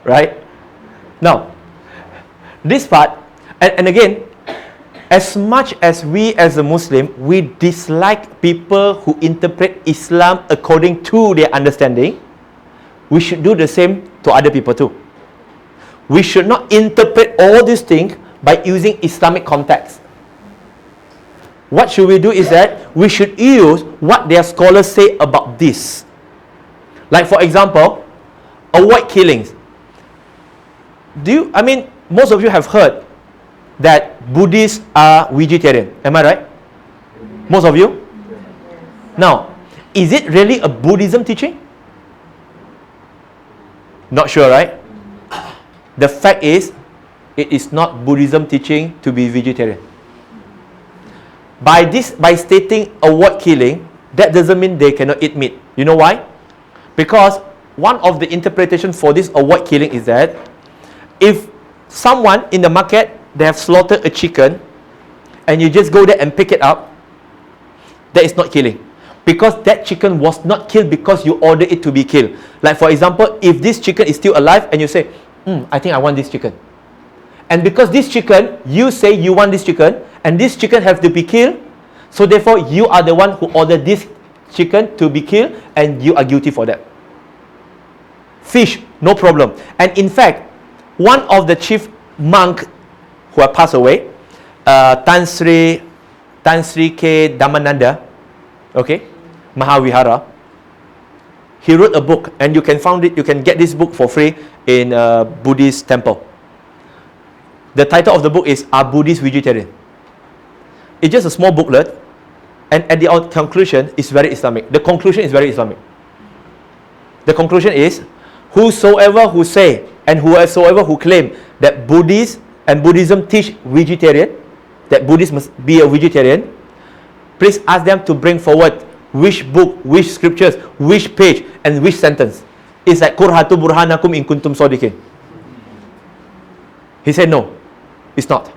Right? Now, this part, and again, as much as we as a Muslim, we dislike people who interpret Islam according to their understanding, we should do the same to other people too. We should not interpret all these things by using Islamic context. What should we do is that we should use what their scholars say about this. Like for example, avoid killings. Most of you have heard that Buddhists are vegetarian. Am I right? Most of you? Now, is it really a Buddhism teaching? Not sure, right? The fact is, it is not Buddhism teaching to be vegetarian. By stating avoid killing, that doesn't mean they cannot eat meat. You know why? Because one of the interpretations for this avoid killing is that if someone in the market, they have slaughtered a chicken and you just go there and pick it up, that is not killing. Because that chicken was not killed because you ordered it to be killed. Like for example, if this chicken is still alive and you say, I think I want this chicken. And because this chicken, you say you want this chicken, and this chicken have to be killed, so therefore you are the one who ordered this chicken to be killed and you are guilty for that. Fish, no problem. And in fact, one of the chief monk who have passed away, Tan Sri K. Damananda, okay, Mahavihara. He wrote a book, and you can get this book for free in a Buddhist temple. The title of the book is A Buddhist Vegetarian. It's just a small booklet, and at the conclusion, it's very Islamic. The conclusion is very Islamic. The conclusion is, whosoever who say and whoever who claim that Buddhists and Buddhism teach vegetarian, that Buddhists must be a vegetarian, please ask them to bring forward which book, which scriptures, which page, and which sentence. It's like Qurhatu burhanakum in kuntum sadiqin. He said no, it's not.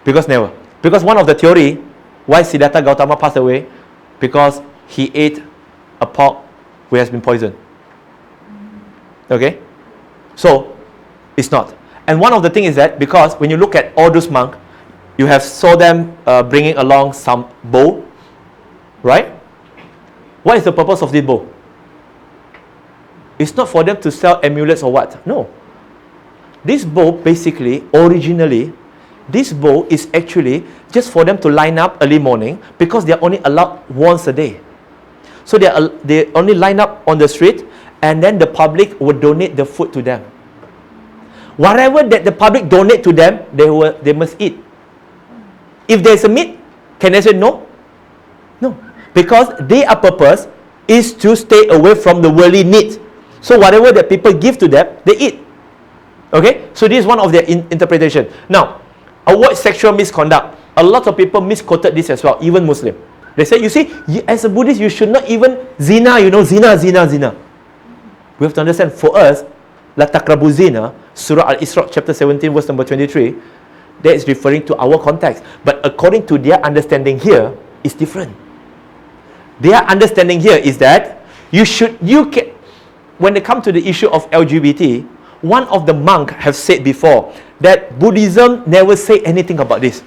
Because never. Because one of the theory why Siddhartha Gautama passed away, because he ate a pork which has been poisoned. Okay? So, it's not. And one of the things is that, because when you look at all those monks, you have saw them bringing along some bow, right? What is the purpose of this bow? It's not for them to sell amulets or what. No. This bow, basically, originally, this bow is actually just for them to line up early morning, because they are only allowed once a day. So they only line up on the street, and then the public would donate the food to them. Whatever that the public donate to them, they must eat. If there's a meat, can they say no? No. Because their purpose is to stay away from the worldly need. So whatever that people give to them, they eat. Okay? So this is one of their interpretation. Now, avoid sexual misconduct. A lot of people misquoted this as well, even Muslim. They say, you see, as a Buddhist, you should not even zina, zina. We have to understand, for us, La taqrabu zina, Surah Al-Isra, chapter 17, verse number 23, that is referring to our context. But according to their understanding here, it's different. Their understanding here is that when they come to the issue of LGBT, one of the monks have said before that Buddhism never say anything about this.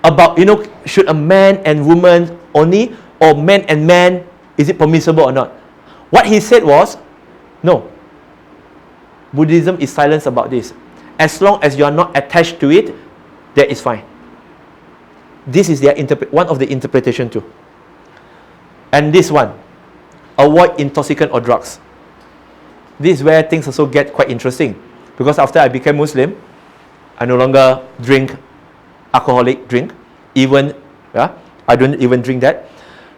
About, should a man and woman only, or man and man, is it permissible or not? What he said was, no. Buddhism is silent about this. As long as you are not attached to it, that is fine. This is their one of the interpretation too. And this one, avoid intoxicant or drugs. This is where things also get quite interesting. Because after I became Muslim, I no longer drink alcoholic drink. I don't even drink that.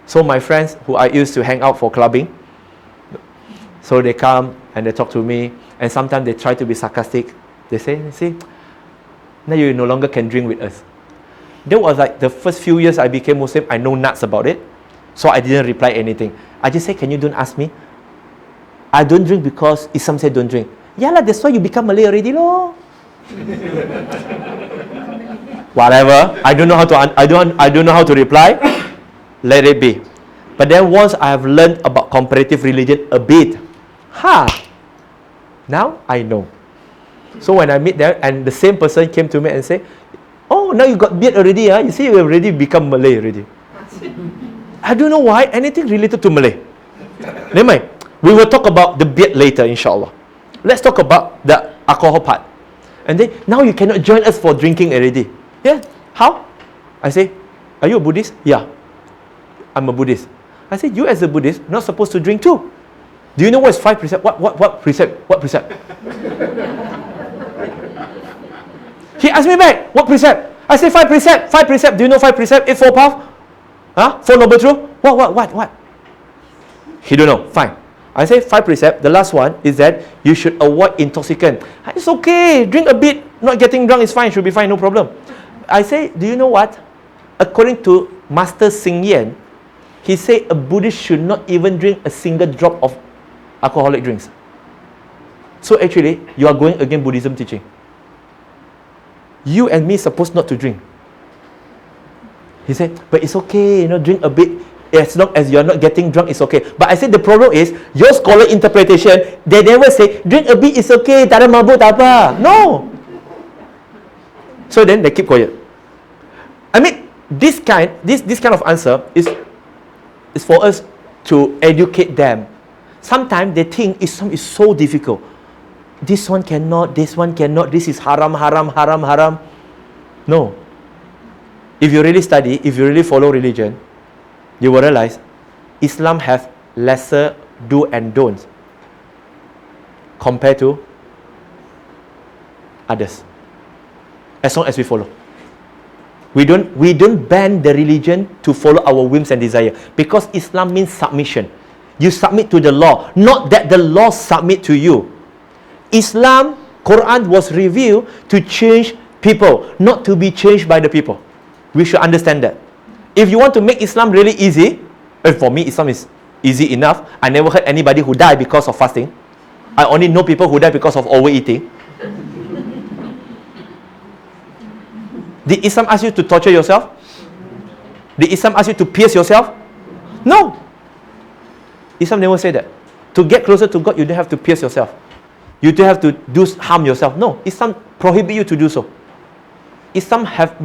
So my friends who I used to hang out for clubbing, so they come and they talk to me, and sometimes they try to be sarcastic. They say, see, now you no longer can drink with us. That was like the first few years I became Muslim, I know nuts about it. So I didn't reply anything. I just say, can you don't ask me? I don't drink because Islam said don't drink. Yeah lah, that's why you become Malay already lor. Whatever. I don't know how to reply. Let it be. But then once I have learned about comparative religion a bit, now I know. So when I meet them, and the same person came to me and say, oh, now you got beard already, you see, you already become Malay already. I don't know why, anything related to Malay. Never mind. We will talk about the beard later, inshallah. Let's talk about the alcohol part. And then, now you cannot join us for drinking already. Yeah, how? I say, are you a Buddhist? Yeah, I'm a Buddhist. I say, you as a Buddhist, not supposed to drink too. Do you know what is 5 precept? What precept? What precept? He asked me back, what precept? I say 5 precept. 5 precept. Do you know 5 precept? 8 4 path? 4 noble truth? What? He don't know. Fine. I say 5 precept. The last one is that you should avoid intoxicant. It's okay. Drink a bit. Not getting drunk is fine. Should be fine. No problem. I say, do you know what? According to Master Xing Yan, he said a Buddhist should not even drink a single drop of alcoholic drinks. So actually, you are going against Buddhism teaching. You and me supposed not to drink. He said, but it's okay, drink a bit. As long as you are not getting drunk, it's okay. But I said the problem is, your scholar interpretation, they never say, drink a bit, it's okay, tak ada mabuk, tak apa. No. So then they keep quiet. I mean, this kind of answer is for us to educate them. Sometimes they think Islam is so difficult. This one cannot, this is haram. No. If you really study, if you really follow religion, you will realize Islam has lesser do and don'ts compared to others. As long as we follow. We don't ban the religion to follow our whims and desire, because Islam means submission. You submit to the law, not that the law submit to you. Islam, Quran was revealed to change people, not to be changed by the people. We should understand that. If you want to make Islam really easy, and for me Islam is easy enough. I never heard anybody who died because of fasting. I only know people who die because of overeating. Did Islam ask you to torture yourself? Did Islam ask you to pierce yourself? No. Islam never said that. To get closer to God, you don't have to pierce yourself. You don't have to harm yourself. No. Islam prohibit you to do so. Islam have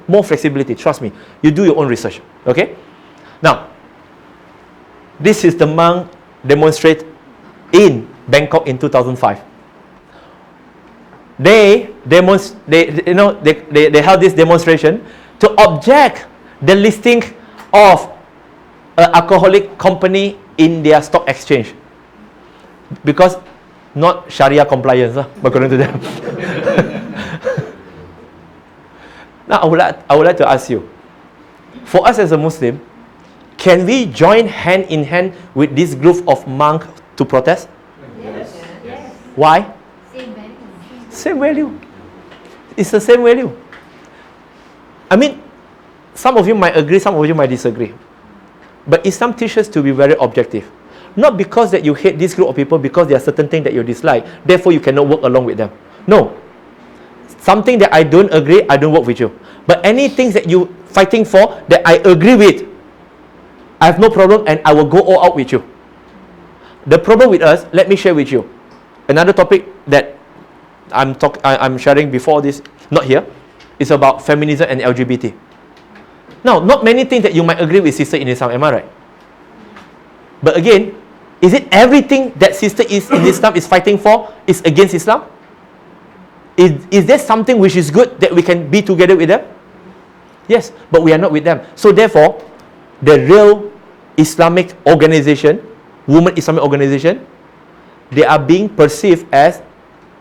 more flexibility. Trust me. You do your own research. Okay? Now, this is the monk demonstrate in Bangkok in 2005. They held this demonstration to object the listing of an alcoholic company in their stock exchange, because not Sharia compliance, according to them. Now, I would like to ask you, for us as a Muslim, can we join hand in hand with this group of monks to protest? Yes. Yes. Why? Same value. Same value. It's the same value. I mean, some of you might agree, some of you might disagree. But Islam teaches to be very objective. Not because that you hate this group of people, because there are certain things that you dislike, therefore you cannot work along with them. No. Something that I don't agree, I don't work with you. But anything that you fighting for that I agree with, I have no problem and I will go all out with you. The problem with us, let me share with you. Another topic that I'm sharing before this, not here, is about feminism and LGBT. Now, not many things that you might agree with sister in Islam, am I right? But again, is it everything that sister is in Islam is fighting for is against Islam? Is there something which is good that we can be together with them? Yes, but we are not with them. So therefore, the real Islamic organization, women Islamic organization, they are being perceived as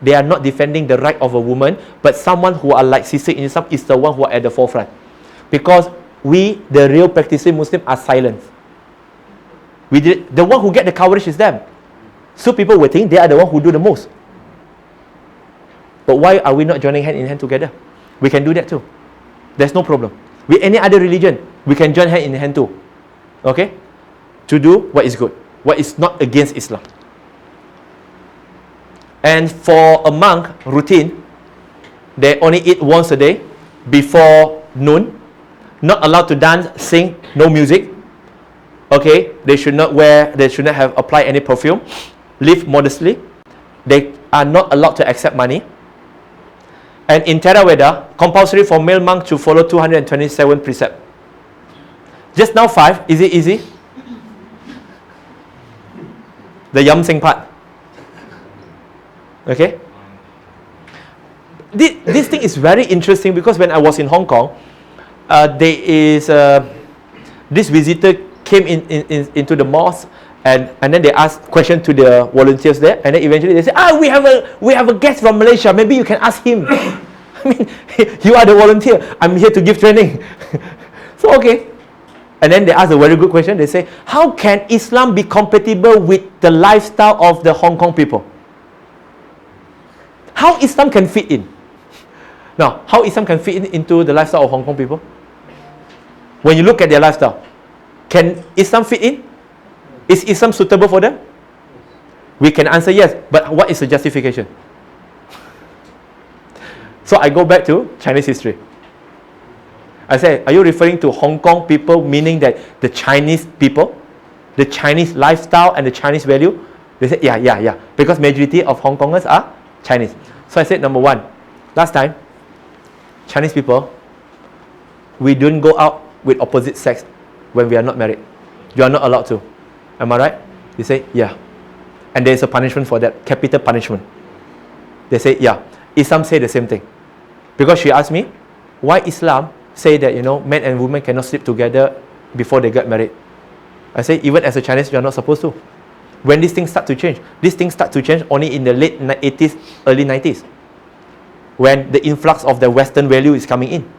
they are not defending the right of a woman, but someone who are like sister in Islam is the one who are at the forefront. Because we, the real practicing Muslim, are silent. The one who get the coverage is them. So people will think they are the one who do the most. But why are we not joining hand in hand together? We can do that too. There's no problem. With any other religion, we can join hand in hand too. Okay? To do what is good. What is not against Islam. And for a monk, routine, they only eat once a day, before noon. Not allowed to dance, sing, no music. Okay? They should not have applied any perfume. Live modestly. They are not allowed to accept money. And in Theravada, compulsory for male monk to follow 227 precepts. Just now 5, is it easy? The Yam Sing part. Okay? This thing is very interesting, because when I was in Hong Kong, this visitor came into the mosque, and then they asked questions to the volunteers there, and then eventually they said, we have a guest from Malaysia, maybe you can ask him. I mean, you are the volunteer, I'm here to give training. So okay. And then they asked a very good question. They say, how can Islam be compatible with the lifestyle of the Hong Kong people? How Islam can fit in? Now, how Islam can fit into the lifestyle of Hong Kong people? When you look at their lifestyle, can Islam fit in? Is Islam suitable for them? We can answer yes, but what is the justification? So I go back to Chinese history. I say, are you referring to Hong Kong people, meaning that the Chinese people, the Chinese lifestyle and the Chinese value? They said, yeah. Because majority of Hong Kongers are Chinese. So I said, number one, last time, Chinese people, we don't go out with opposite sex when we are not married. You are not allowed to. Am I right? They say, yeah. And there is a punishment for that, capital punishment. They say, yeah. Islam say the same thing. Because she asked me, why Islam say that, men and women cannot sleep together before they get married? I say, even as a Chinese, you are not supposed to. When these things start to change, these things start to change only in the late 80s, early 90s, when the influx of the Western value is coming in.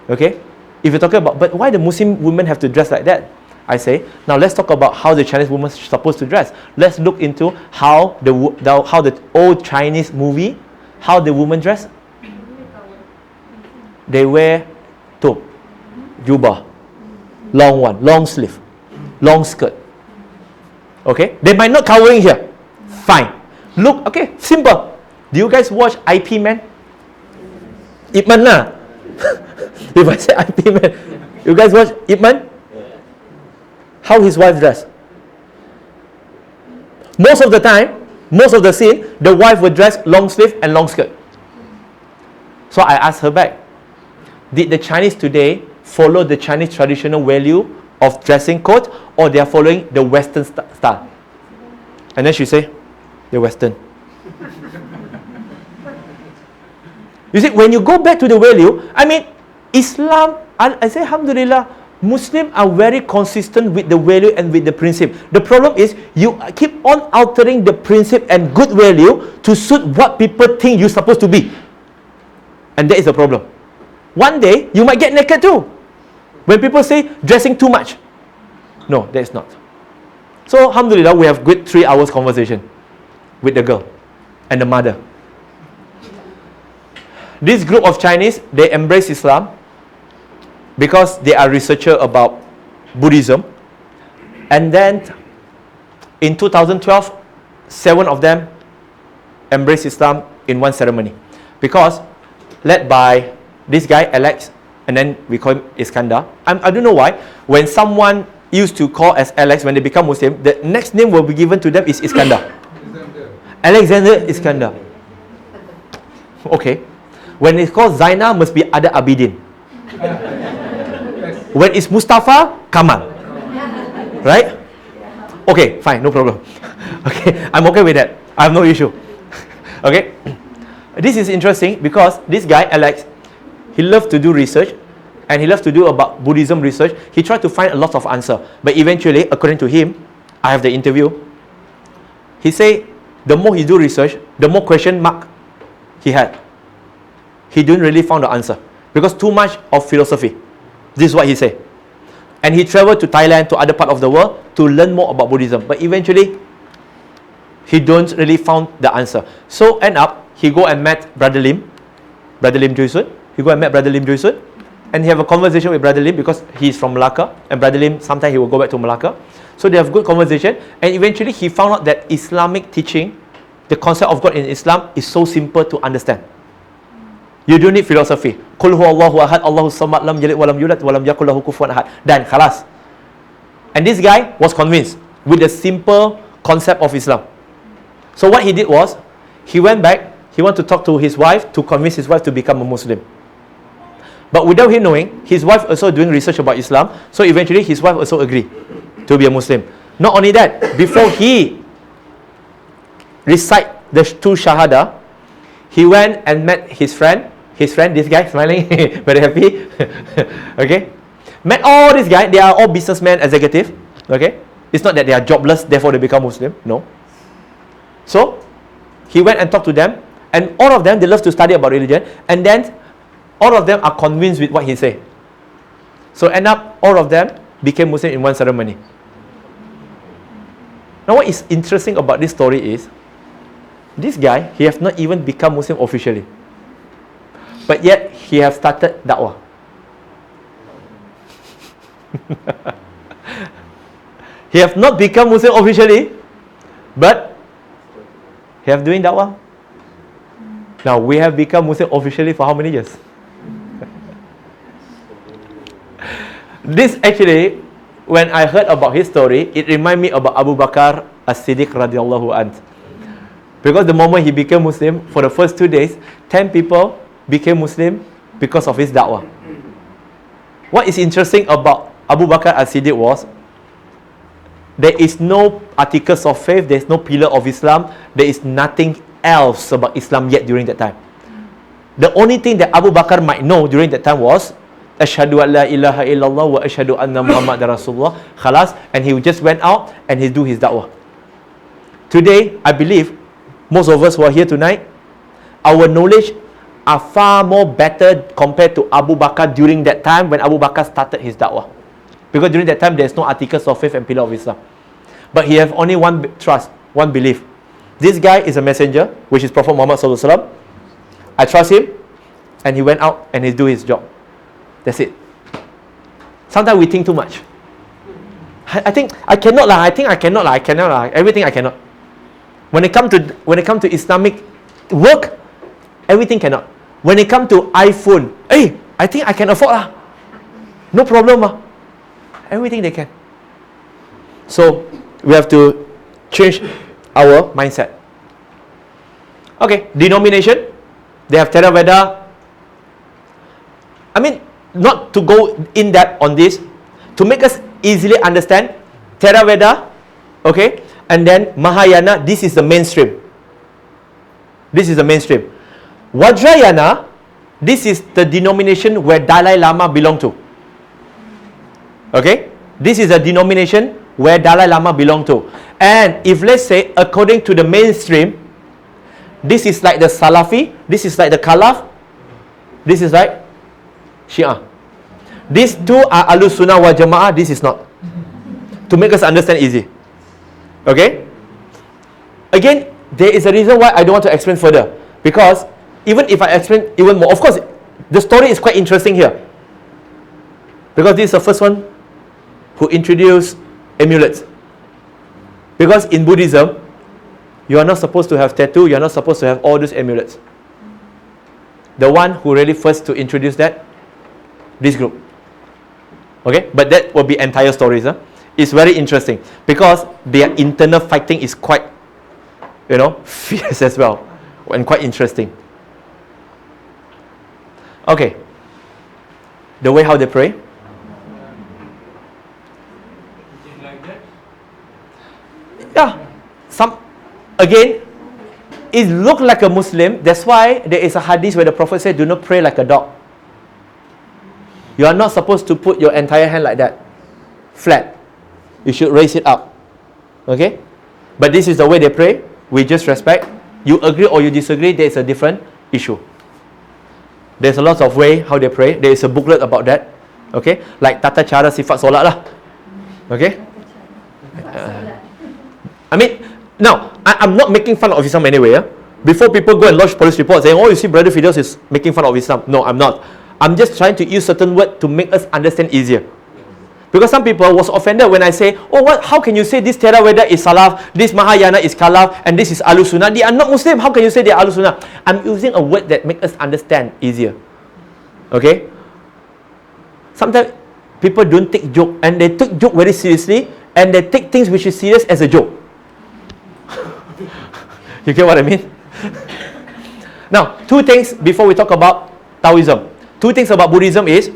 Okay? If you're talking about, but why the Muslim women have to dress like that? I say, now let's talk about how the Chinese woman is supposed to dress. Let's look into how the old Chinese movie, how the women dress. They wear top, jubah, long one, long sleeve, long skirt. Okay? They might not covering here. Fine. Look, okay, simple. Do you guys watch IP Man? Ip Man lah. If I say IP Man, you guys watch Ip Man? How his wife dress? Most of the time, most of the scene, the wife would dress long sleeve and long skirt. So I asked her back, did the Chinese today follow the Chinese traditional value of dressing code, or they are following the Western style? And then she say, the Western. You see, when you go back to the value, I mean, Islam, I say, alhamdulillah, Muslims are very consistent with the value and with the principle. The problem is, you keep on altering the principle and good value to suit what people think you're supposed to be. And that is the problem. One day, you might get naked too. When people say, dressing too much. No, that is not. So, alhamdulillah, we have good 3 hours conversation with the girl and the mother. This group of Chinese, they embrace Islam because they are researcher about Buddhism. And then, in 2012, 7 of them embraced Islam in one ceremony. Because, led by this guy, Alex, and then we call him Iskandar. I don't know why. When someone used to call as Alex, when they become Muslim, the next name will be given to them is Iskandar. Alexander Iskandar. Okay. When it's called Zainal, must be Ada Abidin. When it's Mustafa, Kamal. Right? Okay, fine, no problem. Okay, I'm okay with that. I have no issue. Okay? This is interesting because this guy, Alex, he loves to do research, and he loves to do about Buddhism research. He tried to find a lot of answer. But eventually, according to him, I have the interview, he say, the more he do research, the more question mark he had. He didn't really find the answer. Because too much of philosophy. This is what he said. And he traveled to Thailand, to other part of the world, to learn more about Buddhism. But eventually, he don't really found the answer. So, end up, he go and met Brother Lim Joysun. He go and met Brother Lim Joysun. And he have a conversation with Brother Lim because he's from Malacca. And Brother Lim, sometimes he will go back to Malacca. So, they have good conversation. And eventually, he found out that Islamic teaching, the concept of God in Islam, is so simple to understand. You don't need philosophy. Qul huwallahu ahad, Allahu samad, lam yalid walam yulad, walam yakul lahu kufuwan ahad. Done, khalas. And this guy was convinced with the simple concept of Islam. So what he did was, he went back, he wanted to talk to his wife, to convince his wife to become a Muslim. But without him knowing, his wife also doing research about Islam, so eventually his wife also agreed to be a Muslim. Not only that, before he recite the 2 Shahada, he went and met his friend, this guy, smiling, very happy, okay? Met all these guys, they are all businessmen, executive, okay? It's not that they are jobless, therefore they become Muslim, no. So, he went and talked to them, and all of them, they love to study about religion, and then all of them are convinced with what he said. So, end up, all of them became Muslim in one ceremony. Now, what is interesting about this story is, this guy, he has not even become Muslim officially. But yet, he has started da'wah. He has not become Muslim officially, but he has doing da'wah. Now, we have become Muslim officially for how many years? This actually, when I heard about his story, it reminded me about Abu Bakar as-Siddiq radiallahu anhu. Because the moment he became Muslim, for the first 2 days, 10 people became Muslim because of his da'wah. What is interesting about Abu Bakar as-Siddiq was, there is no articles of faith, there is no pillar of Islam, there is nothing else about Islam yet during that time. The only thing that Abu Bakar might know during that time was Ashhadu an la ilaha illallah wa ashhadu anna Muhammad Rasulullah. Khalas. And he just went out and he do his da'wah. Today, I believe, most of us who are here tonight, our knowledge are far more better compared to Abu Bakr during that time when Abu Bakr started his da'wah. Because during that time, there's no articles of faith and pillar of Islam. But he have only one trust, one belief. This guy is a messenger, which is Prophet Muhammad Sallallahu Alaihi Wasallam. I trust him, and he went out and he do his job. That's it. Sometimes we think too much. I think I cannot lah. I cannot lah. Everything I cannot. When it come to Islamic work, everything cannot. When it come to iPhone, hey, I think I can afford lah. No problem lah. Everything they can. So we have to change our mindset. Okay, denomination. They have Theravada. I mean, not to go in depth on this, to make us easily understand, Theravada, okay, and then Mahayana, this is the mainstream. This is the mainstream. Vajrayana, this is the denomination where Dalai Lama belong to. Okay, this is a denomination where Dalai Lama belong to. And if let's say, according to the mainstream, this is like the Salafi, this is like the Khalaf, this is like Shia. These two are Ahlus Sunnah wal Jama'ah, this is not. To make us understand easy. Okay? Again, there is a reason why I don't want to explain further. Because even if I explain even more, of course, the story is quite interesting here. Because this is the first one who introduced amulets. Because in Buddhism, you are not supposed to have tattoo, you are not supposed to have all those amulets. The one who really first to introduce that, this group. Okay, but that will be entire stories. It's very interesting because their internal fighting is quite, fierce as well, and quite interesting. Okay, the way how they pray. Yeah, again, it look like a Muslim. That's why there is a hadith where the Prophet said, do not pray like a dog. You are not supposed to put your entire hand like that, flat. You should raise it up. Okay? But this is the way they pray. We just respect. You agree or you disagree, there is a different issue. There's a lot of way how they pray. There is a booklet about that. Okay? Like tata cara sifat solat lah. Okay? I mean, now, I'm not making fun of Islam anyway. Before people go and lodge police reports saying, oh, you see, Brother Firdaus is making fun of Islam. No, I'm not. I'm just trying to use certain words to make us understand easier. Because some people was offended when I say, oh, what? How can you say this Theravada is Salaf, this Mahayana is Khalaf, and this is Ahlus Sunnah? They are not Muslim. How can you say they are Ahlus Sunnah? I'm using a word that makes us understand easier. Okay? Sometimes people don't take joke, and they take joke very seriously, and they take things which is serious as a joke. You get what I mean? Now, two things before we talk about Taoism. Two things about Buddhism is,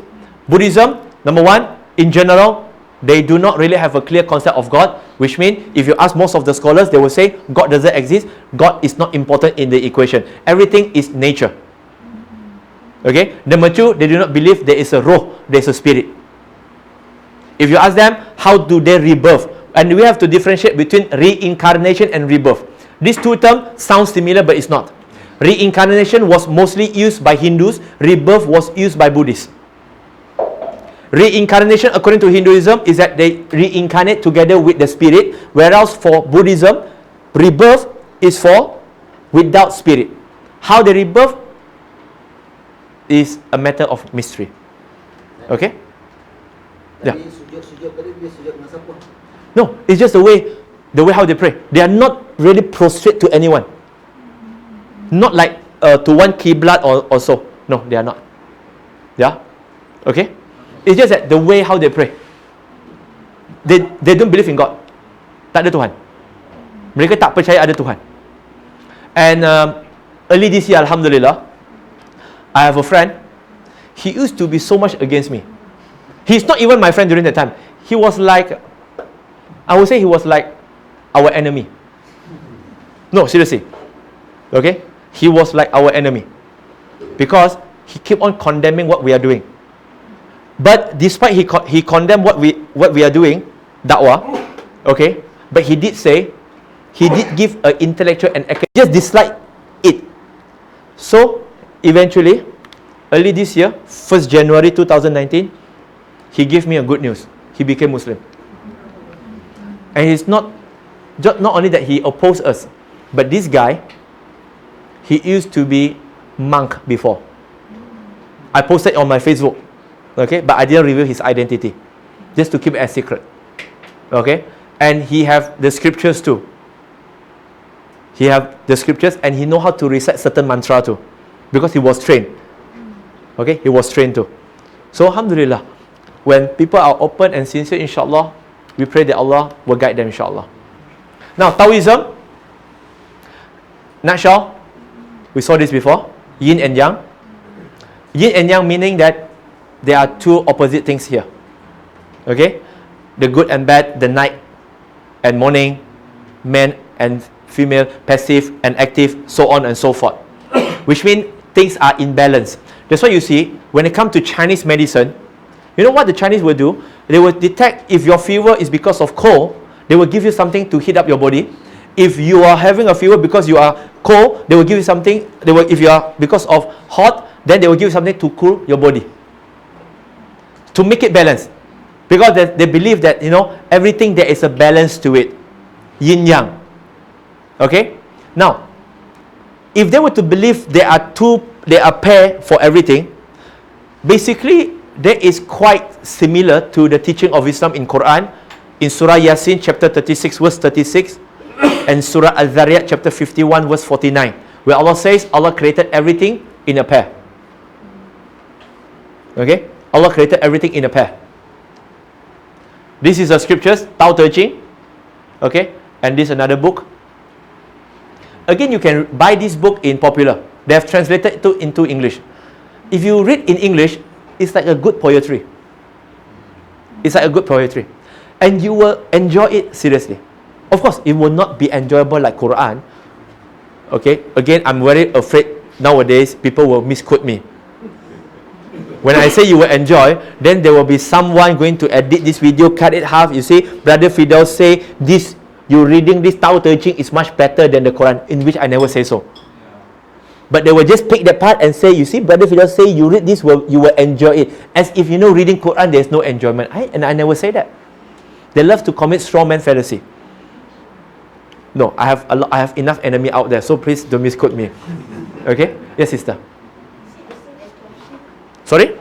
Buddhism, number one, in general, they do not really have a clear concept of God, which means if you ask most of the scholars, they will say God doesn't exist. God is not important in the equation. Everything is nature. Okay? Number two, they do not believe there is a roh, there is a spirit. If you ask them, how do they rebirth? And we have to differentiate between reincarnation and rebirth. These two terms sound similar, but it's not. Reincarnation was mostly used by Hindus. Rebirth was used by Buddhists. Reincarnation, according to Hinduism, is that they reincarnate together with the spirit, whereas for Buddhism, rebirth is for without spirit. How they rebirth is a matter of mystery. Okay? Yeah. No, it's just the way how they pray. They are not really prostrate to anyone. Not like to one kiblat or so. No, they are not. Yeah? Okay? It's just that the way how they pray. They don't believe in God. Tak ada Tuhan. Mereka tak percaya ada Tuhan. And early this year, Alhamdulillah, I have a friend. He used to be so much against me. He's not even my friend during that time. He was like, I would say he was like our enemy. No, seriously. Okay? He was like our enemy. Because he kept on condemning what we are doing. But despite he condemned what we are doing, da'wah, okay, but he did say, he did give an intellectual and just dislike it. So eventually, early this year, 1st January 2019, he gave me a good news. He became Muslim. And it's not only that he opposed us, but this guy, he used to be monk before. I posted on my Facebook, okay, but I didn't reveal his identity, just to keep it a secret, okay. And he have the scriptures too. He have the scriptures, and he know how to recite certain mantra too, because he was trained. Okay, he was trained too. So alhamdulillah, when people are open and sincere, inshallah, we pray that Allah will guide them, inshallah. Now, Taoism, nutshell, we saw this before, yin and yang. Yin and yang meaning that there are two opposite things here. Okay? The good and bad, the night and morning, man and female, passive and active, so on and so forth. Which means things are in balance. That's why you see, when it comes to Chinese medicine, you know what the Chinese will do? They will detect if your fever is because of cold, they will give you something to heat up your body. If you are having a fever because you are cold, they will give you something. If you are because of hot, then they will give you something to cool your body, to make it balanced. Because they believe that, you know, everything there is a balance to it. Yin yang. Okay? Now, if they were to believe there are pair for everything, basically that is quite similar to the teaching of Islam in Quran, in Surah Yasin chapter 36 verse 36 and Surah Al-Zariyat chapter 51 verse 49, where Allah says Allah created everything in a pair. Okay? Allah created everything in a pair. This is the scriptures, Tao Te Ching. Okay? And this is another book. Again, you can buy this book in Popular. They have translated it into English. If you read in English, it's like a good poetry. It's like a good poetry. And you will enjoy it seriously. Of course, it will not be enjoyable like Quran. Okay? Again, I'm very afraid nowadays people will misquote me. When I say you will enjoy, then there will be someone going to edit this video, cut it half. You see, Brother Firdaus say this, you reading this Tao Te Ching is much better than the Quran, in which I never say so. But they will just pick that part and say, you see, Brother Firdaus say you read this, you will enjoy it. As if you know reading Quran, there's no enjoyment. And I never say that. They love to commit straw man fallacy. No, I have enough enemy out there, so please don't misquote me. Okay? Yes, sister. Sorry?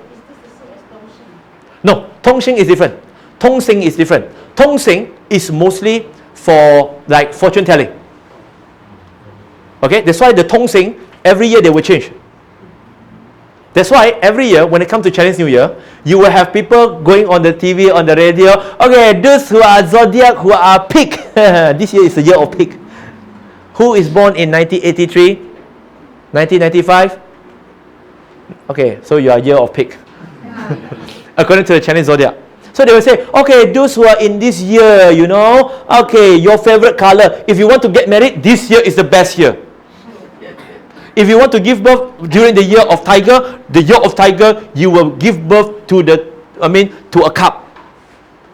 No, Tongsing is different. Tongsing is different. Tongsing is mostly for like fortune telling. Okay, that's why the Tongsing, every year they will change. That's why every year when it comes to Chinese New Year, you will have people going on the TV, on the radio. Okay, those who are zodiac, who are pig. This year is the year of pig. Who is born in 1983, 1995? Okay, so you are year of pig. According to the Chinese zodiac. So they will say, okay, those who are in this year, you know, okay, your favorite color. If you want to get married, this year is the best year. If you want to give birth during the year of tiger, you will give birth to to a cup.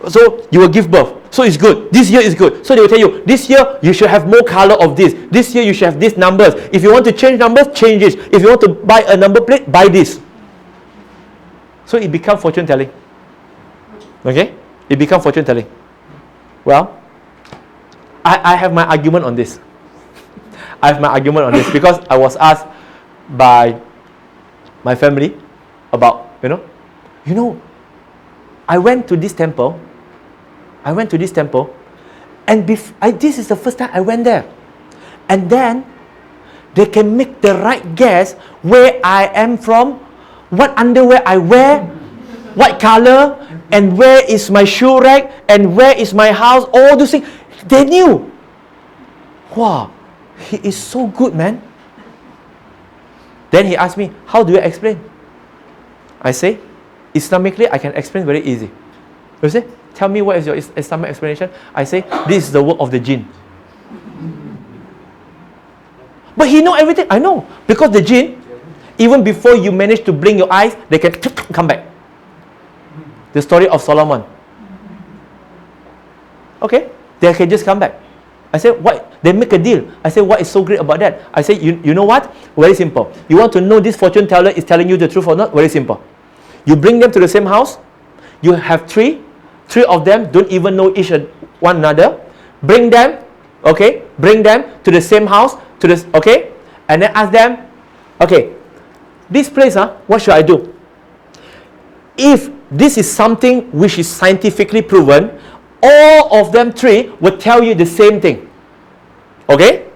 So you will give birth. So it's good. This year is good. So they will tell you, this year you should have more color of this. This year you should have these numbers. If you want to change numbers, change this. If you want to buy a number plate, buy this. So it becomes fortune telling. Okay? It becomes fortune telling. Well, I have my argument on this. I have my argument on this because I was asked by my family about, I went to this temple, and this is the first time I went there. And then they can make the right guess where I am from, what underwear I wear, what color, and where is my shoe rack, and where is my house, all those things. They knew. Wow, he is so good, man. Then he asked me, how do you explain? I say, Islamically, I can explain very easy. You say, tell me what is your Islamic explanation? I say, this is the work of the jinn. But he know everything. I know. Because the jinn, even before you manage to blink your eyes, they can come back. The story of Solomon. Okay, they can just come back. I said, what? They make a deal. I said, what is so great about that? I said, you know what? Very simple. You want to know this fortune teller is telling you the truth or not? Very simple. You bring them to the same house. You have three of them don't even know one another. Bring them, okay? Bring them to the same house, okay? And then ask them, okay, this place, what should I do? If this is something which is scientifically proven, all of them three will tell you the same thing. Okay?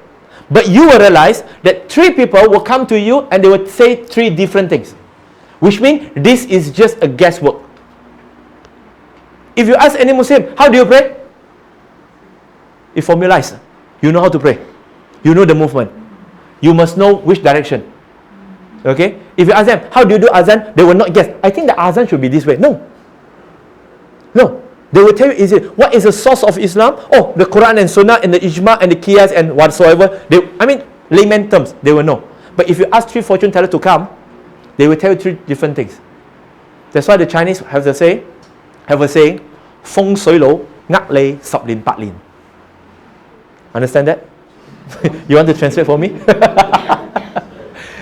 But you will realize that three people will come to you and they will say three different things. Which means this is just a guesswork. If you ask any Muslim, how do you pray? You formalize. You know how to pray. You know the movement. You must know which direction. Okay? If you ask them, how do you do azan? They will not guess. I think the azan should be this way. No. They will tell you, what is the source of Islam? Oh, the Quran and Sunnah and the Ijma and the Qiyas and whatsoever. Layman terms, they will know. But if you ask three fortune tellers to come, they will tell you three different things. That's why the Chinese have a saying, Feng Shui Lo, Ngak Lei, Sap Lin, Pat Lin. Understand that? You want to translate for me?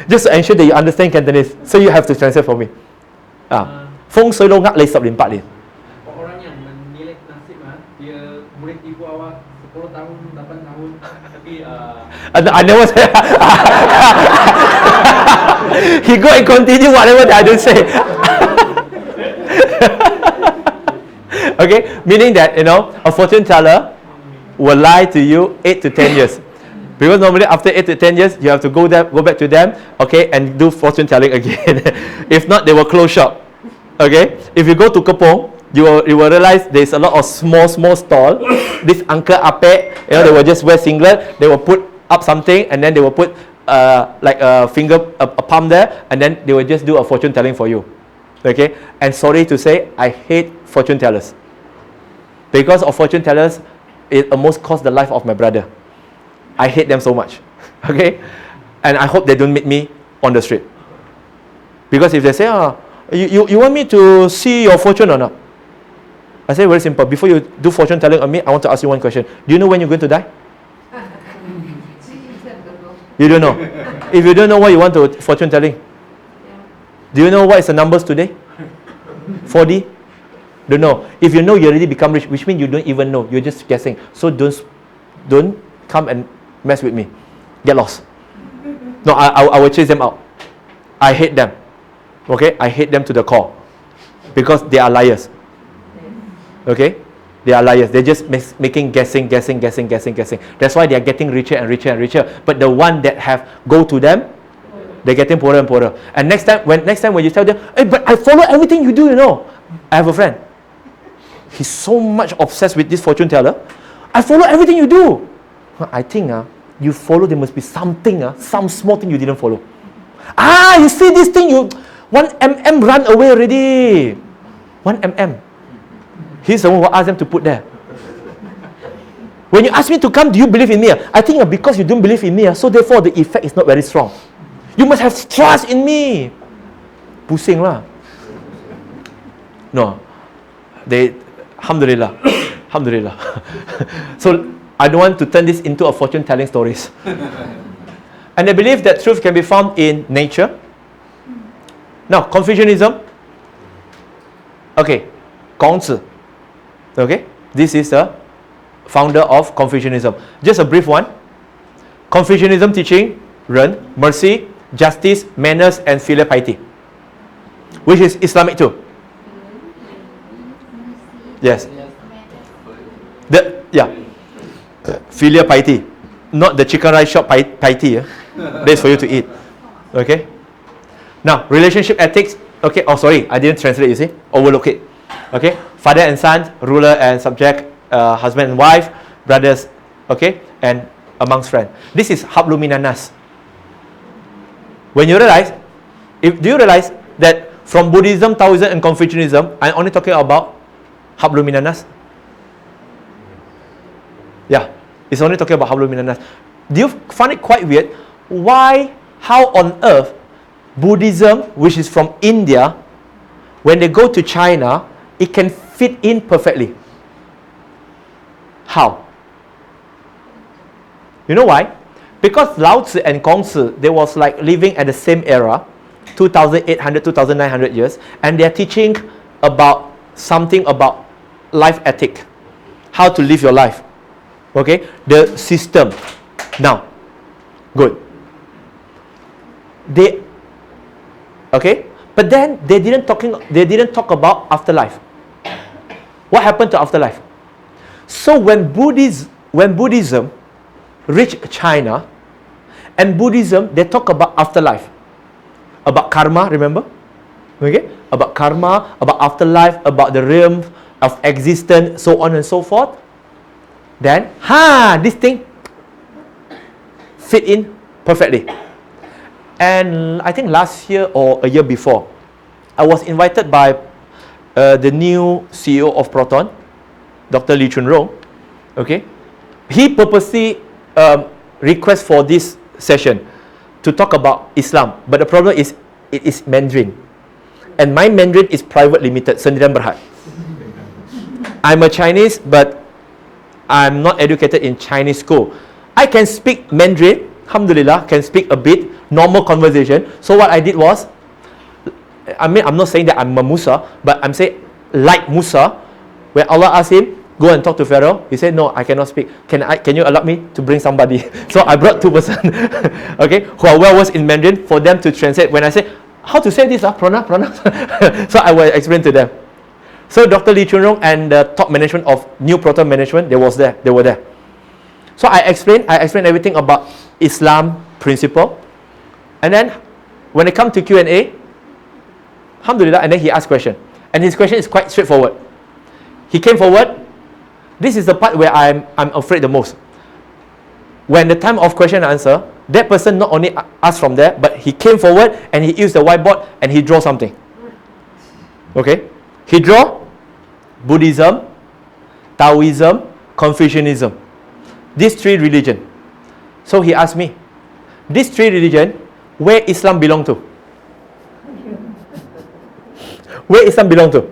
Just to ensure that you understand Cantonese. So you have to translate for me. Feng Shui Lo, Ngak Lei, Sap Lin, Pat Lin. Orang yang menilai nasib, dia boleh tipu awak 10 tahun, 8 tahun, tapi I never say. He go and continue whatever that I don't say. Okay, meaning that a fortune teller will lie to you 8 to 10 years. Because normally after 8 to 10 years, you have to go back to them, okay, and do fortune telling again. If not, they will close shop. Okay, if you go to Kepong, you will realize there's a lot of small stall. This uncle ape, they will just wear singlet. They will put up something, and then they will put like a palm there, and then they will just do a fortune telling for you. Okay, and sorry to say, I hate fortune tellers. Because of fortune tellers, it almost cost the life of my brother. I hate them so much. Okay, and I hope they don't meet me on the street. Because if they say, you want me to see your fortune or not? I say very simple. Before you do fortune telling on me, I want to ask you one question. Do you know when you're going to die? You don't know. If you don't know what you want to fortune telling, do you know what is the numbers today? 4D? Don't know. If you know, you already become rich, which means you don't even know. You're just guessing. So don't come and mess with me. Get lost. No, I will chase them out. I hate them. Okay? I hate them to the core. Because they are liars. Okay? They are liars. They're just making guessing. That's why they are getting richer and richer. But the one that have go to them, they're getting poorer and poorer. And next time when you tell them, hey, but I follow everything you do, I have a friend. He's so much obsessed with this fortune teller. I follow everything you do. I think you follow, there must be something, some small thing you didn't follow. You see this thing, 1 mm run away already. 1 mm. He's the one who asked them to put there. When you ask me to come, do you believe in me? I think because you don't believe in me, so therefore the effect is not very strong. You must have trust in me. Pusing lah. No. Alhamdulillah. So I don't want to turn this into a fortune telling stories. And I believe that truth can be found in nature. Now, Confucianism. Okay. Gongzi. Okay. This is the founder of Confucianism. Just a brief one. Confucianism teaching, Ren, mercy, justice, manners, and filial piety. Which is Islamic too. Yes. Filial piety. Not the chicken rice shop piety. That's for you to eat. Okay. Now, relationship ethics. Okay. Oh, sorry. I didn't translate, you see. Overlook it. Okay. Father and son, ruler and subject, husband and wife, brothers. Okay. And amongst friends. This is hablum minan nas. When you realize, do you realize that from Buddhism, Taoism, and Confucianism, I'm only talking about hablum minan nas? Yeah, it's only talking about hablum minan nas. Do you find it quite weird? How on earth Buddhism, which is from India, when they go to China, it can fit in perfectly. How? You know why? Because Lao Tzu and Gongzi, they was like living at the same era, 2,800, 2,900 years, and they are teaching about something about life ethic, how to live your life. Okay, the system. Now, good. But then they didn't talk about afterlife. What happened to afterlife? So when Buddhism reached China, and Buddhism, they talk about afterlife, about karma, remember? Okay, about karma, about afterlife, about the realm of existence, so on and so forth. Then, this thing fit in perfectly. And I think last year or a year before, I was invited by the new CEO of Proton, Dr. Lee Chun Rong. Okay, he purposely request for this session to talk about Islam, but the problem is it is Mandarin, and my Mandarin is private limited, sendirian berhad. I'm a Chinese, but I'm not educated in Chinese school. I can speak Mandarin, alhamdulillah, can speak a bit, normal conversation. So what I did was, I'm not saying that I'm a Musa, but I'm saying like Musa, when Allah asked him, go and talk to Pharaoh, he said, no, I cannot speak. Can you allow me to bring somebody? So I brought 2 persons, okay, who are well versed in Mandarin for them to translate. When I say, how to say this, pronounce. So I will explain to them. So Dr. Lee Chun Rong and the top management of New Proton Management, they were there. So I explained everything about Islam principle. And then when it comes to Q&A, alhamdulillah, and then he asked question. And his question is quite straightforward. He came forward. This is the part where I'm afraid the most. When the time of question and answer, that person not only asked from there, but he came forward and he used the whiteboard and he draw something. Okay? He draw Buddhism, Taoism, Confucianism. These 3 religions. So he asked me, these 3 religions, where Islam belong to? Where Islam belong to?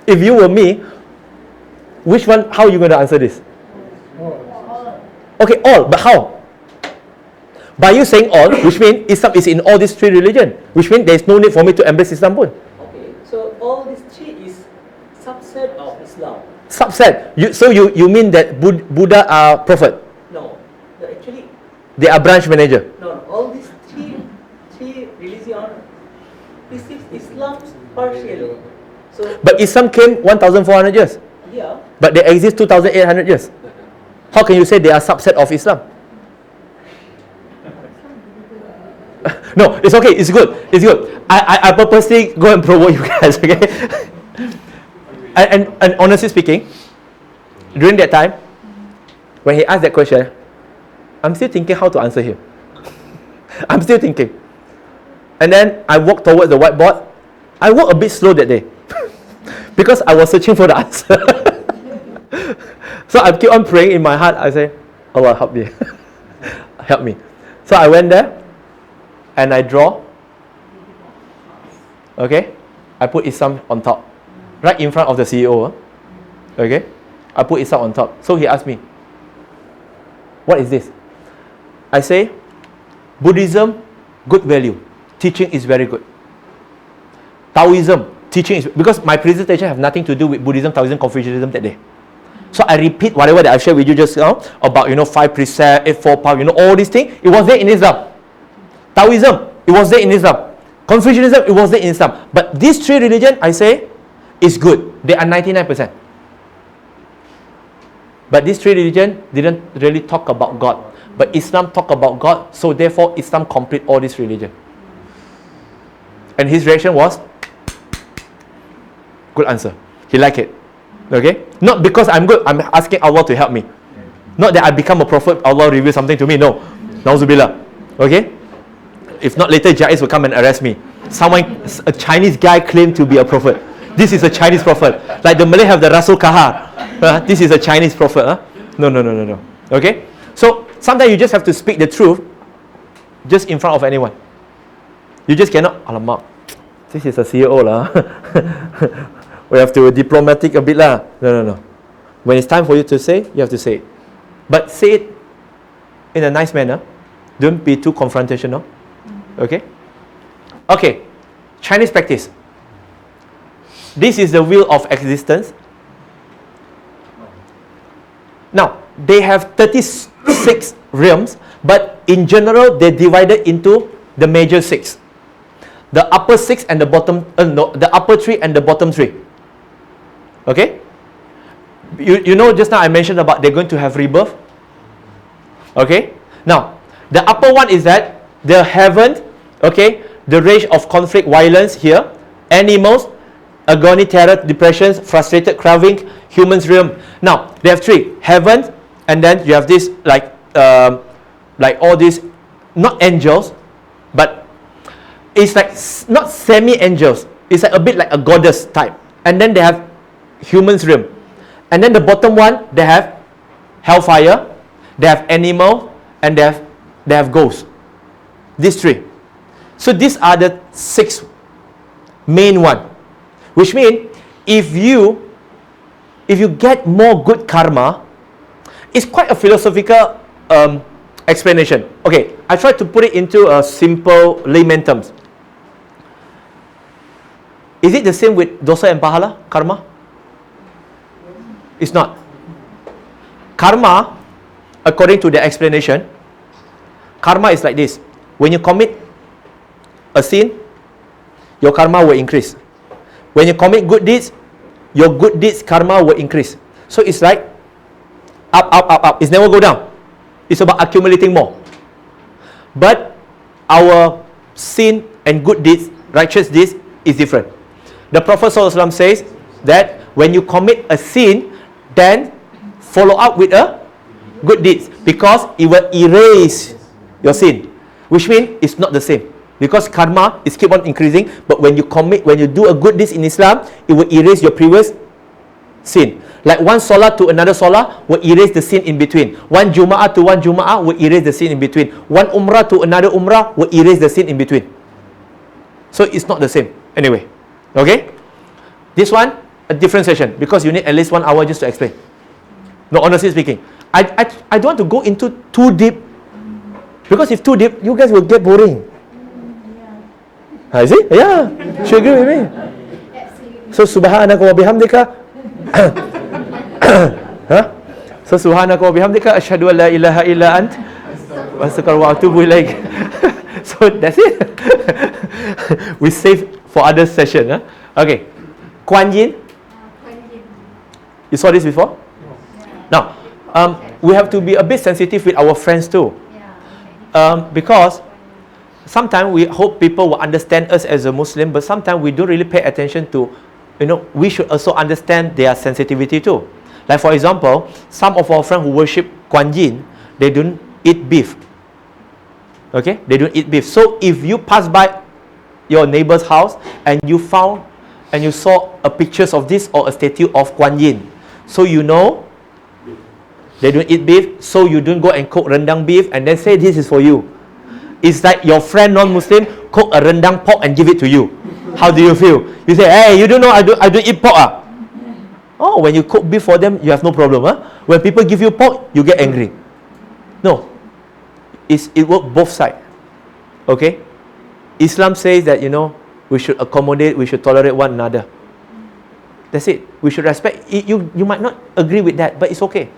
If you were me, which one, how are you going to answer this? Okay, all, but how? By you saying all, which means Islam is in all these 3 religions, which means there is no need for me to embrace Islam. Okay, so all these 3 is subset of Islam. Subset. So you mean that Buddha are prophet? No, actually. They are branch manager. No, all these three religions. This is Islam's partially. So. But Islam came 1,400 years. Yeah. But they exist 2,800 years. How can you say they are subset of Islam? No, it's okay. It's good. It's good. I purposely go and provoke you guys. Okay. And honestly speaking, during that time, when he asked that question, I'm still thinking how to answer him. I'm still thinking. And then I walked towards the whiteboard. I walked a bit slow that day because I was searching for the answer. So I keep on praying in my heart. I say, Allah help me. Help me. So I went there and I draw. Okay? I put Islam on top. Right in front of the CEO. Okay? I put Islam on top. So he asked me, what is this? I say, Buddhism, good value. Teaching is very good. Taoism, teaching is... Because my presentation have nothing to do with Buddhism, Taoism, Confucianism that day. So I repeat whatever that I shared with you just now about, 5 precepts, 8 4 paths, all these things. It was there in Islam. Taoism, it was there in Islam. Confucianism, it was there in Islam. But these 3 religions, I say, is good. They are 99%. But these 3 religions didn't really talk about God. But Islam talk about God, so therefore Islam complete all these religions. And his reaction was, good answer. He liked it. Okay? Not because I'm good, I'm asking Allah to help me. Not that I become a prophet, Allah reveal something to me. No. Nauzubillah. Okay? If not, later Jais will come and arrest me. A Chinese guy claimed to be a prophet. This is a Chinese prophet. Like the Malay have the Rasul Kahar. This is a Chinese prophet. No. Okay? So, sometimes you just have to speak the truth just in front of anyone. You just cannot, alamak, this is a CEO lah. We have to diplomatic a bit lah. No. When it's time for you to say, you have to say it. But say it in a nice manner. Don't be too confrontational. Okay? Okay. Chinese practice. This is the wheel of existence. Now, they have 36 realms, but in general, they divided into the major 6. The upper 6 and the bottom, the upper 3 and the bottom 3. Okay? You know, just now I mentioned about they're going to have rebirth. Okay? Now, the upper one is that the heaven, okay, the range of conflict, violence here, animals, agony, terror, depressions, frustrated, craving, humans realm. Now, they have 3. Heaven, and then you have this, like all these, not angels, but it's like not semi-angels. It's like a bit like a goddess type. And then they have humans realm. And then the bottom one, they have hellfire, they have animal, and they have ghosts. These 3. So these are the 6 main one. Which means if you get more good karma, it's quite a philosophical explanation. Okay, I tried to put it into a simple layman terms. Is it the same with dosa and pahala, karma? It's not. Karma, according to the explanation, karma is like this. When you commit a sin, your karma will increase. When you commit good deeds, your good deeds karma will increase. So it's like up. It's never go down. It's about accumulating more. But our sin and good deeds, righteous deeds, is different. The Prophet ﷺ says that when you commit a sin, then follow up with a good deeds, because it will erase your sin. Which means it's not the same. Because karma is keep on increasing, but when you do a good deeds in Islam, it will erase your previous sin. Like one solat to another solat will erase the sin in between. One Jum'ah to one Jum'ah will erase the sin in between. One Umrah to another Umrah will erase the sin in between. So it's not the same. Anyway, okay? This one, a different session, because you need at least 1 hour just to explain. No, honestly speaking, I don't want to go into too deep, because if too deep, you guys will get boring. Is it? Yeah, she agree with me. So subhanaka wa bihamdika. So subhanaka wa bihamdika asyhadu an la ilaha illa ant wa astaghfiruka wa atubu ilaik. So that's it. We save for other session. Okay. Kuan Yin. You saw this before? Now, we have to be a bit sensitive with our friends too. Because sometimes we hope people will understand us as a Muslim, but sometimes we don't really pay attention to, we should also understand their sensitivity too. Like for example, some of our friends who worship Kuan Yin, they don't eat beef. Okay? They don't eat beef. So if you pass by your neighbor's house and you found and you saw a pictures of this or a statue of Kuan Yin, so you know they don't eat beef, so you don't go and cook rendang beef and then say this is for you. It's like your friend non-Muslim cook a rendang pork and give it to you. How do you feel? You say, hey, you don't know I don't eat pork. Oh, when you cook beef for them, you have no problem. When people give you pork, you get angry. No. It works both sides. Okay? Islam says that, we should accommodate, we should tolerate one another. That's it. We should respect. You might not agree with that, but it's okay.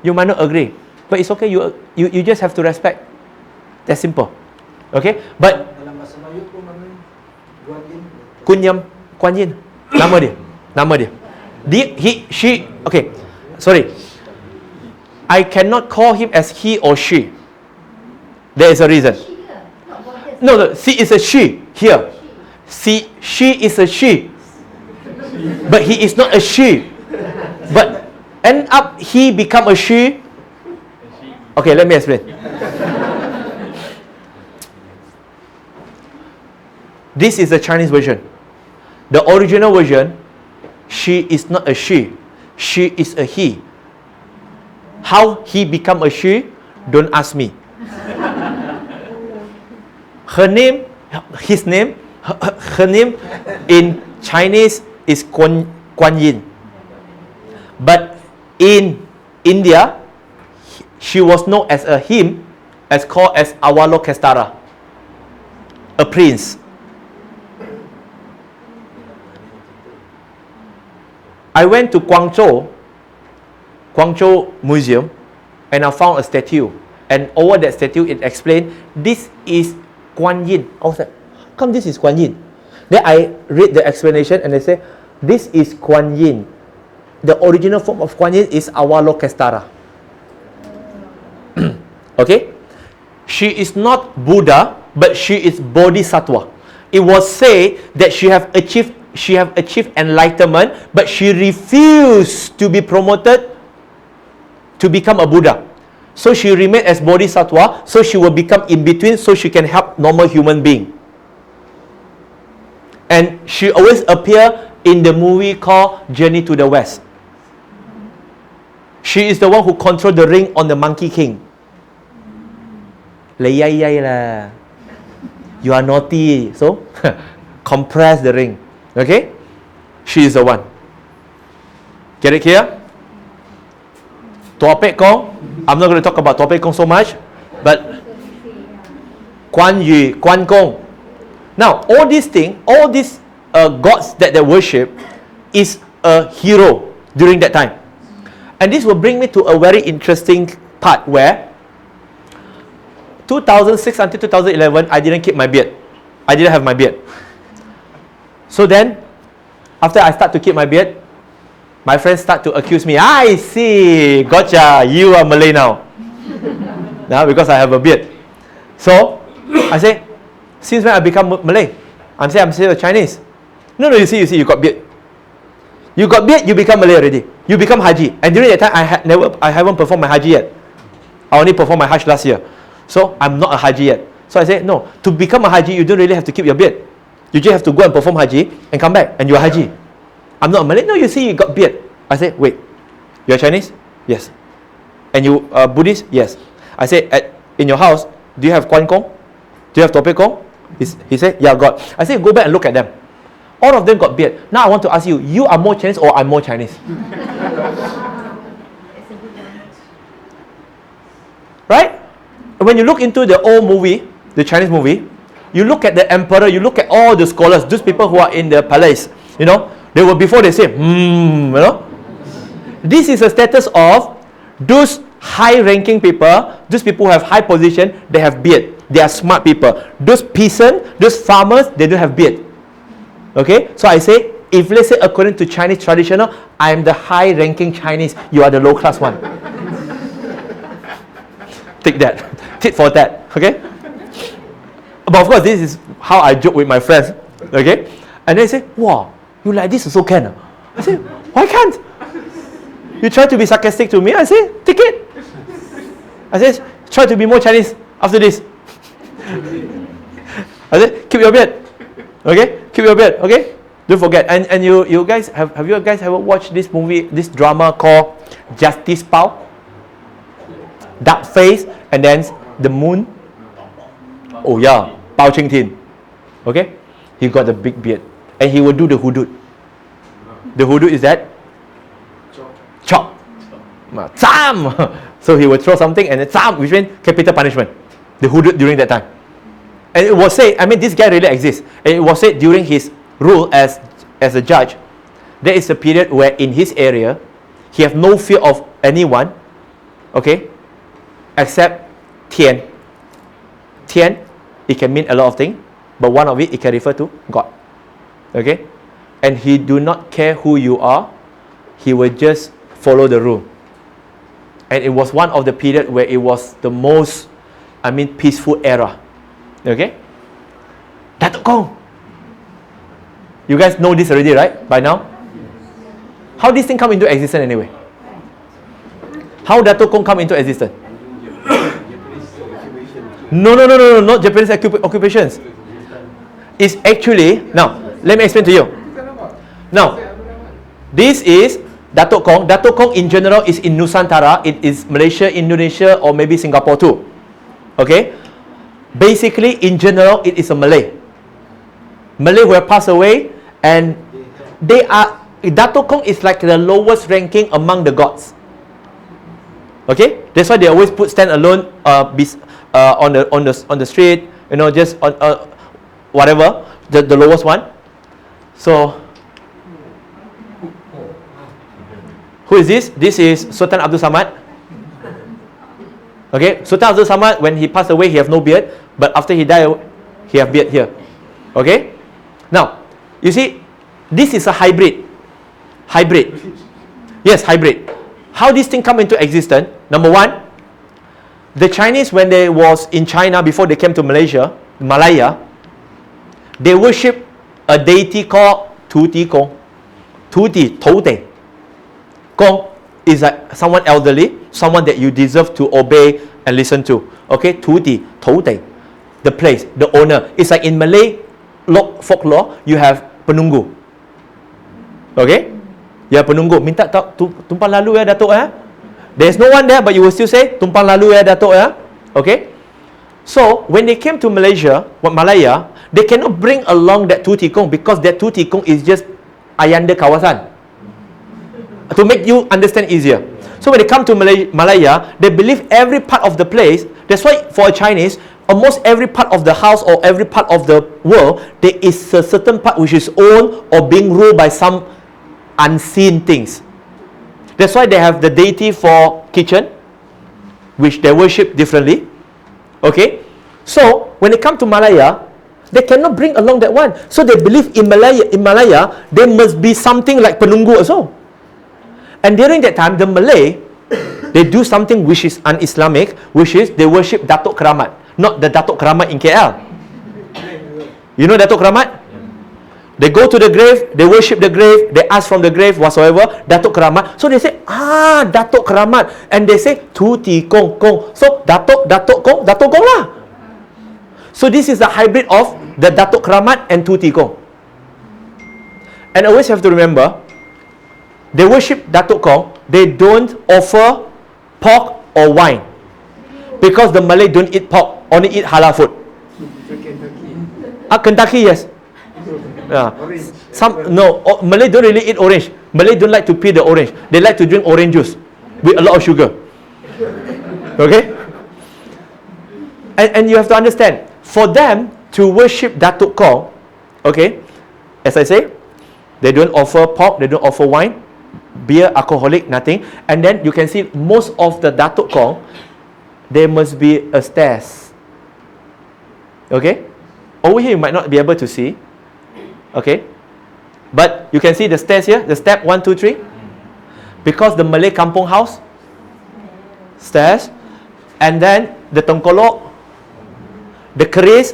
You might not agree, but it's okay. You just have to respect. That's simple. Okay? But Kuan Yin. Nama dia. She. Okay. Sorry. I cannot call him as he or she. There is a reason. No. She is a she here. She is a she. But he is not a she. But end up he become a she. Okay, let me explain. This is the Chinese version. The original version, she is not a she. She is a he. How he become a she? Don't ask me. Her name in Chinese is Kuan Yin. But in India, she was known as a him, as called as Avalokiteshvara, a prince. I went to Guangzhou Museum, and I found a statue. And over that statue, it explained, this is Kuan Yin. I was like, how come this is Kuan Yin? Then I read the explanation, and they say, this is Kuan Yin. The original form of Kuan Yin is Avalokiteshvara. Okay? She is not Buddha, but she is Bodhisattva. It was said that she have achieved enlightenment, but she refused to be promoted to become a Buddha. So she remained as Bodhisattva, so she will become in between, so she can help normal human being. And she always appear in the movie called Journey to the West. She is the one who controlled the ring on the Monkey King. Layai lah. You are naughty, so compress the ring. Okay? She is the one. Get it clear? Tua Pek Kong. I'm not going to talk about Tua Pek Kong so much, but Kuan Yu, Kuan Gong. Now, all these things, all these gods that they worship is a hero during that time. And this will bring me to a very interesting part where 2006 until 2011, I didn't keep my beard. I didn't have my beard. So then, after I start to keep my beard, my friends start to accuse me. I see, gotcha, you are Malay now. Now, because I have a beard. So, I say, since when I become Malay? I'm saying I'm still Chinese. No, you see, you got beard. You got beard, you become Malay already. You become Haji. And during that time, I haven't performed my Haji yet. I only performed my Hajj last year. So, I'm not a Haji yet. So I say, no, to become a Haji, you don't really have to keep your beard. You just have to go and perform Haji and come back and you're Haji. I'm not a Malay. No, you see, you got beard. I say, wait, you're Chinese? Yes. And you are Buddhist? Yes. I say, in your house, do you have Kuan Kong? Do you have Tua Pek Kong? He said, yeah, got. I say, go back and look at them. All of them got beard. Now I want to ask you, you are more Chinese or I'm more Chinese? Right? When you look into the old movie, the Chinese movie, you look at the emperor, you look at all the scholars, those people who are in the palace, you know, they were before they say, you know. This is a status of those high-ranking people, those people who have high position, they have beard. They are smart people. Those peasants, those farmers, they don't have beard. Okay? So I say, if let's say according to Chinese traditional, I am the high-ranking Chinese, you are the low-class one. Take that. Tit for that. Okay? But of course, this is how I joke with my friends. Okay? And they say, wow, you like this also can. I say, why can't? You try to be sarcastic to me, I say, take it. I say, try to be more Chinese after this. I say, keep your beard. Okay? Keep your beard. Okay? Don't forget. And you guys, have you guys ever watched this movie, this drama called Justice Pao? Dark face, and then the moon. Oh yeah, Pao Ching Tin. Okay? He got a big beard. And he will do the hudud. The hudud is that? Chop. Tsam! So he will throw something and then tsam, which means capital punishment. The hudud during that time. And it was said, I mean, this guy really exists. And it was said during his rule as a judge, there is a period where in his area, he have no fear of anyone, okay, except Tian. Tian, it can mean a lot of things, but one of it can refer to God. Okay? And he do not care who you are, he will just follow the rule. And it was one of the period where it was the most, peaceful era. Okay? Datuk Kong. You guys know this already, right? By now? How this thing come into existence anyway? How Datuk Kong come into existence? No, not Japanese occupations. It's actually, now, let me explain to you. Now, this is Datuk Kong. Datuk Kong in general is in Nusantara. It is Malaysia, Indonesia, or maybe Singapore too. Okay? Basically, in general, it is a Malay. Malay who have passed away, and Datuk Kong is like the lowest ranking among the gods. Okay, that's why they always put stand alone on the street, you know, just on whatever, the lowest one. So who is this? This is Sultan Abdul Samad. Okay, Sultan Abdul Samad, when he passed away, he have no beard, but after he died, he have beard here. Okay, now you see, this is a hybrid. Yes, hybrid. How this thing come into existence? Number one, the Chinese, when they was in China before they came to Malaya, they worship a deity called Tuti Kong. Tuti, Tote. Kong is like someone elderly, someone that you deserve to obey and listen to. Okay, Tuti, Tote. The place, the owner. It's like in Malay folklore, you have penunggu. Okay? Ya penunggu, minta tumpang lalu ya Datuk ya. There's no one there, but you will still say tumpang lalu ya Datuk ya. Okay? So, when they came to Malaya, they cannot bring along that Tuti Kong because that Tuti Kong is just ayanda kawasan. To make you understand easier. So, when they come to Malaya, they believe every part of the place. That's why for a Chinese, almost every part of the house or every part of the world, there is a certain part which is owned or being ruled by some unseen things. That's why they have the deity for kitchen, which they worship differently. Okay, so when they come to Malaya, they cannot bring along that one. So they believe in Malaya, there must be something like penunggu also. And during that time, the Malay, they do something which is un-Islamic, which is they worship Datuk Keramat, not the Datuk Keramat in KL. You know Datuk Keramat? They go to the grave, they worship the grave, they ask from the grave whatsoever, Datuk Keramat. So they say, Datuk Keramat. And they say, Tuti Kong Kong. So Datuk Kong lah. So this is the hybrid of the Datuk Keramat and Tuti Kong. And always have to remember, they worship Datuk Kong, they don't offer pork or wine. Because the Malay don't eat pork, only eat halal food. Kentucky, yes. Yeah. Malay don't really eat orange. Malay don't like to peel the orange. They like to drink orange juice with a lot of sugar. Okay? And you have to understand, for them to worship Datuk Kong, okay, as I say, they don't offer pork, they don't offer wine, beer, alcoholic, nothing. And then you can see most of the Datuk Kong, there must be a stairs. Okay? Over here you might not be able to see. Okay, but you can see the stairs here, the step 1, 2, 3. Because the Malay kampung house, stairs, and then the tengkolok, the keris.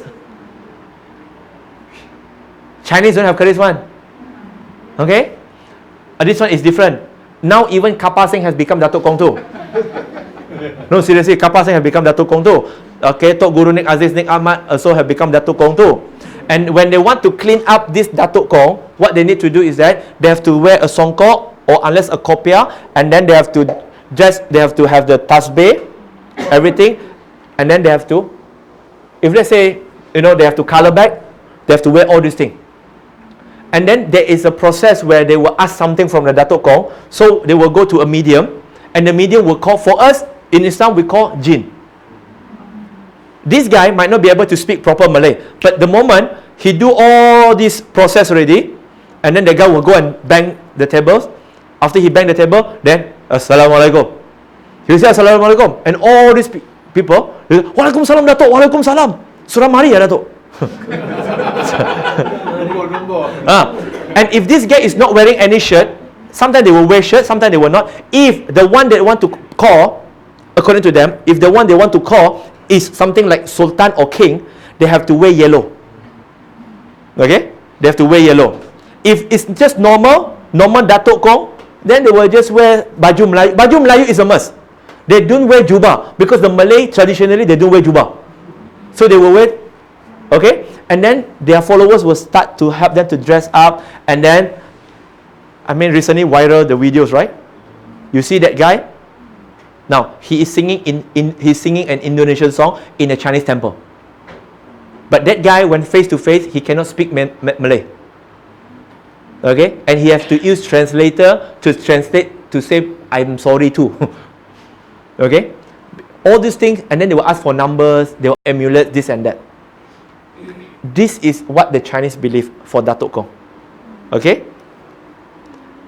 Chinese don't have keris one. Okay, this one is different. Now even Kapal Singh has become Datuk Kong too. No, seriously, Kapal Singh has become Datuk Kong too. Okay, Tok Guru Nik Aziz Nik Ahmad also have become Datuk Kong too. And when they want to clean up this Datuk Kong, what they need to do is that they have to wear a songkok or unless a kopiah, and then they have to have the tasbih, everything, and then they have to, if let's say, you know, they have to color back, they have to wear all these things. And then there is a process where they will ask something from the Datuk Kong, so they will go to a medium, and the medium will call, for us, in Islam, we call jinn. This guy might not be able to speak proper Malay, but the moment he do all this process already, and then the guy will go and bang the tables. After he bang the table, then Assalamualaikum. He will say Assalamualaikum, and all these people, Waalaikumsalam Datuk, Waalaikumsalam. Surah mari ya Datuk. And if this guy is not wearing any shirt, sometimes they will wear shirt, sometimes they will not. If the one they want to call, according to them, if the one they want to call is something like Sultan or King, they have to wear yellow. Okay? They have to wear yellow. If it's just normal Datuk Kong, then they will just wear baju Melayu. Baju Melayu is a must. They don't wear jubah because the Malay traditionally they don't wear jubah. So they will wear, okay? And then their followers will start to help them to dress up, and then, I mean, recently viral the videos, right? You see that guy? Now, he is singing he's singing an Indonesian song in a Chinese temple. But that guy, when face to face, he cannot speak Malay. Okay, and he has to use translator to translate to say I'm sorry too. Okay, all these things, and then they will ask for numbers, they will emulate this and that. This is what the Chinese believe for Datuk Kong. Okay,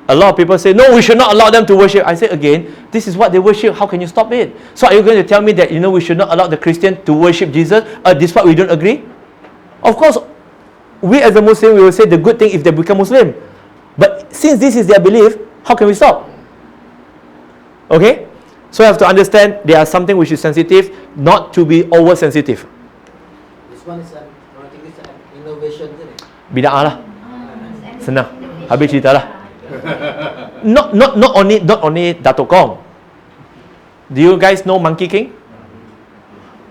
a lot of people say no, we should not allow them to worship. I say again, this is what they worship. How can you stop it? So are you going to tell me that we should not allow the Christian to worship Jesus? This is what we don't agree. Of course, we as a Muslim, we will say the good thing if they become Muslim. But since this is their belief, how can we stop? Okay? So you have to understand there are something which is sensitive, not to be oversensitive. This one is an innovation, isn't it? Bida'ah lah. Senang. Habis cerita lah. Not only Datuk Kong. Do you guys know Monkey King?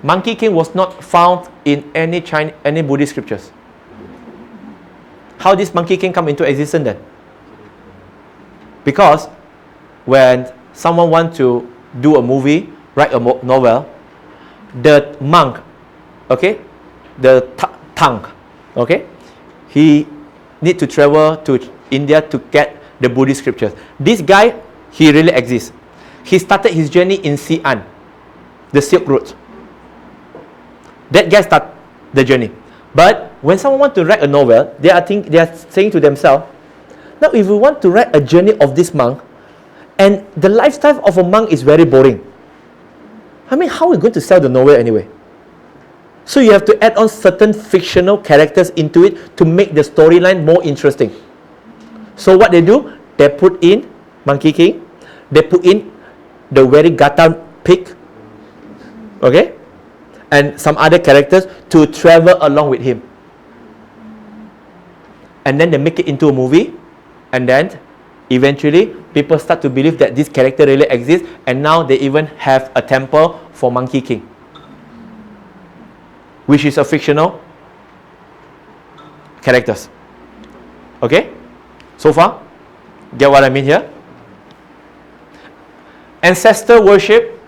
Monkey King was not found in any Buddhist scriptures. How did Monkey King come into existence then? Because when someone wants to do a movie, write a novel, the monk, okay, the Tang, okay, he need to travel to India to get the Buddhist scriptures. This guy, he really exists. He started his journey in Xi'an, the Silk Road. That guy started the journey. But when someone wants to write a novel, they are saying to themselves, now if we want to write a journey of this monk, and the lifestyle of a monk is very boring, I mean, how are we going to sell the novel anyway? So you have to add on certain fictional characters into it to make the storyline more interesting. So what they do, they put in Monkey King, they put in the very gata pig, okay, and some other characters to travel along with him. And then they make it into a movie, and then eventually people start to believe that this character really exists, and now they even have a temple for Monkey King, which is a fictional characters. Okay? So far? Get what I mean here? Ancestor worship.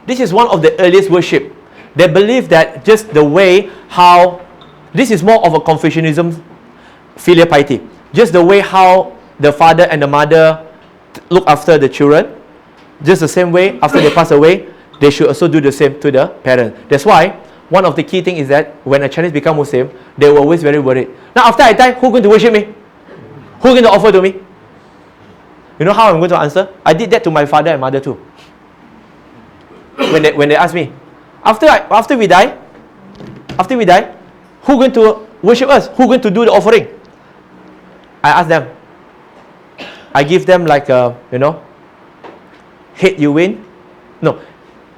This is one of the earliest worship. They believe that just the way how, this is more of a Confucianism filial piety. Just the way how the father and the mother look after the children, just the same way after they pass away, they should also do the same to the parents. That's why one of the key things is that when a Chinese become Muslim, they were always very worried. Now after I die, who's going to worship me? Who's going to offer to me? You know how I'm going to answer? I did that to my father and mother too. When they ask me, after we die, who's going to worship us? Who's going to do the offering? I ask them. I give them like a, head you win. No,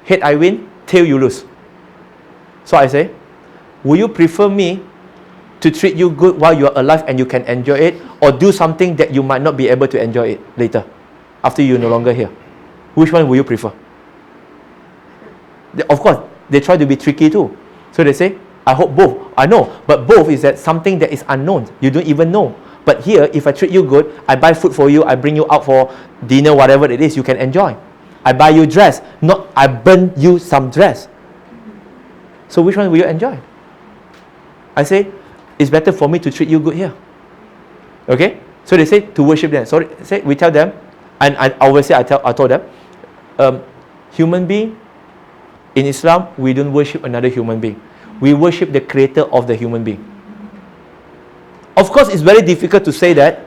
head I win, tail you lose. So I say, will you prefer me to treat you good while you are alive and you can enjoy it, or do something that you might not be able to enjoy it later, after you're no longer here? Which one will you prefer? Of course, they try to be tricky too. So they say, I hope both. I know, but both is that something that is unknown. You don't even know. But here, if I treat you good, I buy food for you, I bring you out for dinner, whatever it is, you can enjoy. I buy you dress, not I burn you some dress. So which one will you enjoy? I say, it's better for me to treat you good here. Okay? So they say to worship them. So we tell them, and I told them, human being, in Islam, we don't worship another human being. We worship the creator of the human being. Of course, it's very difficult to say that,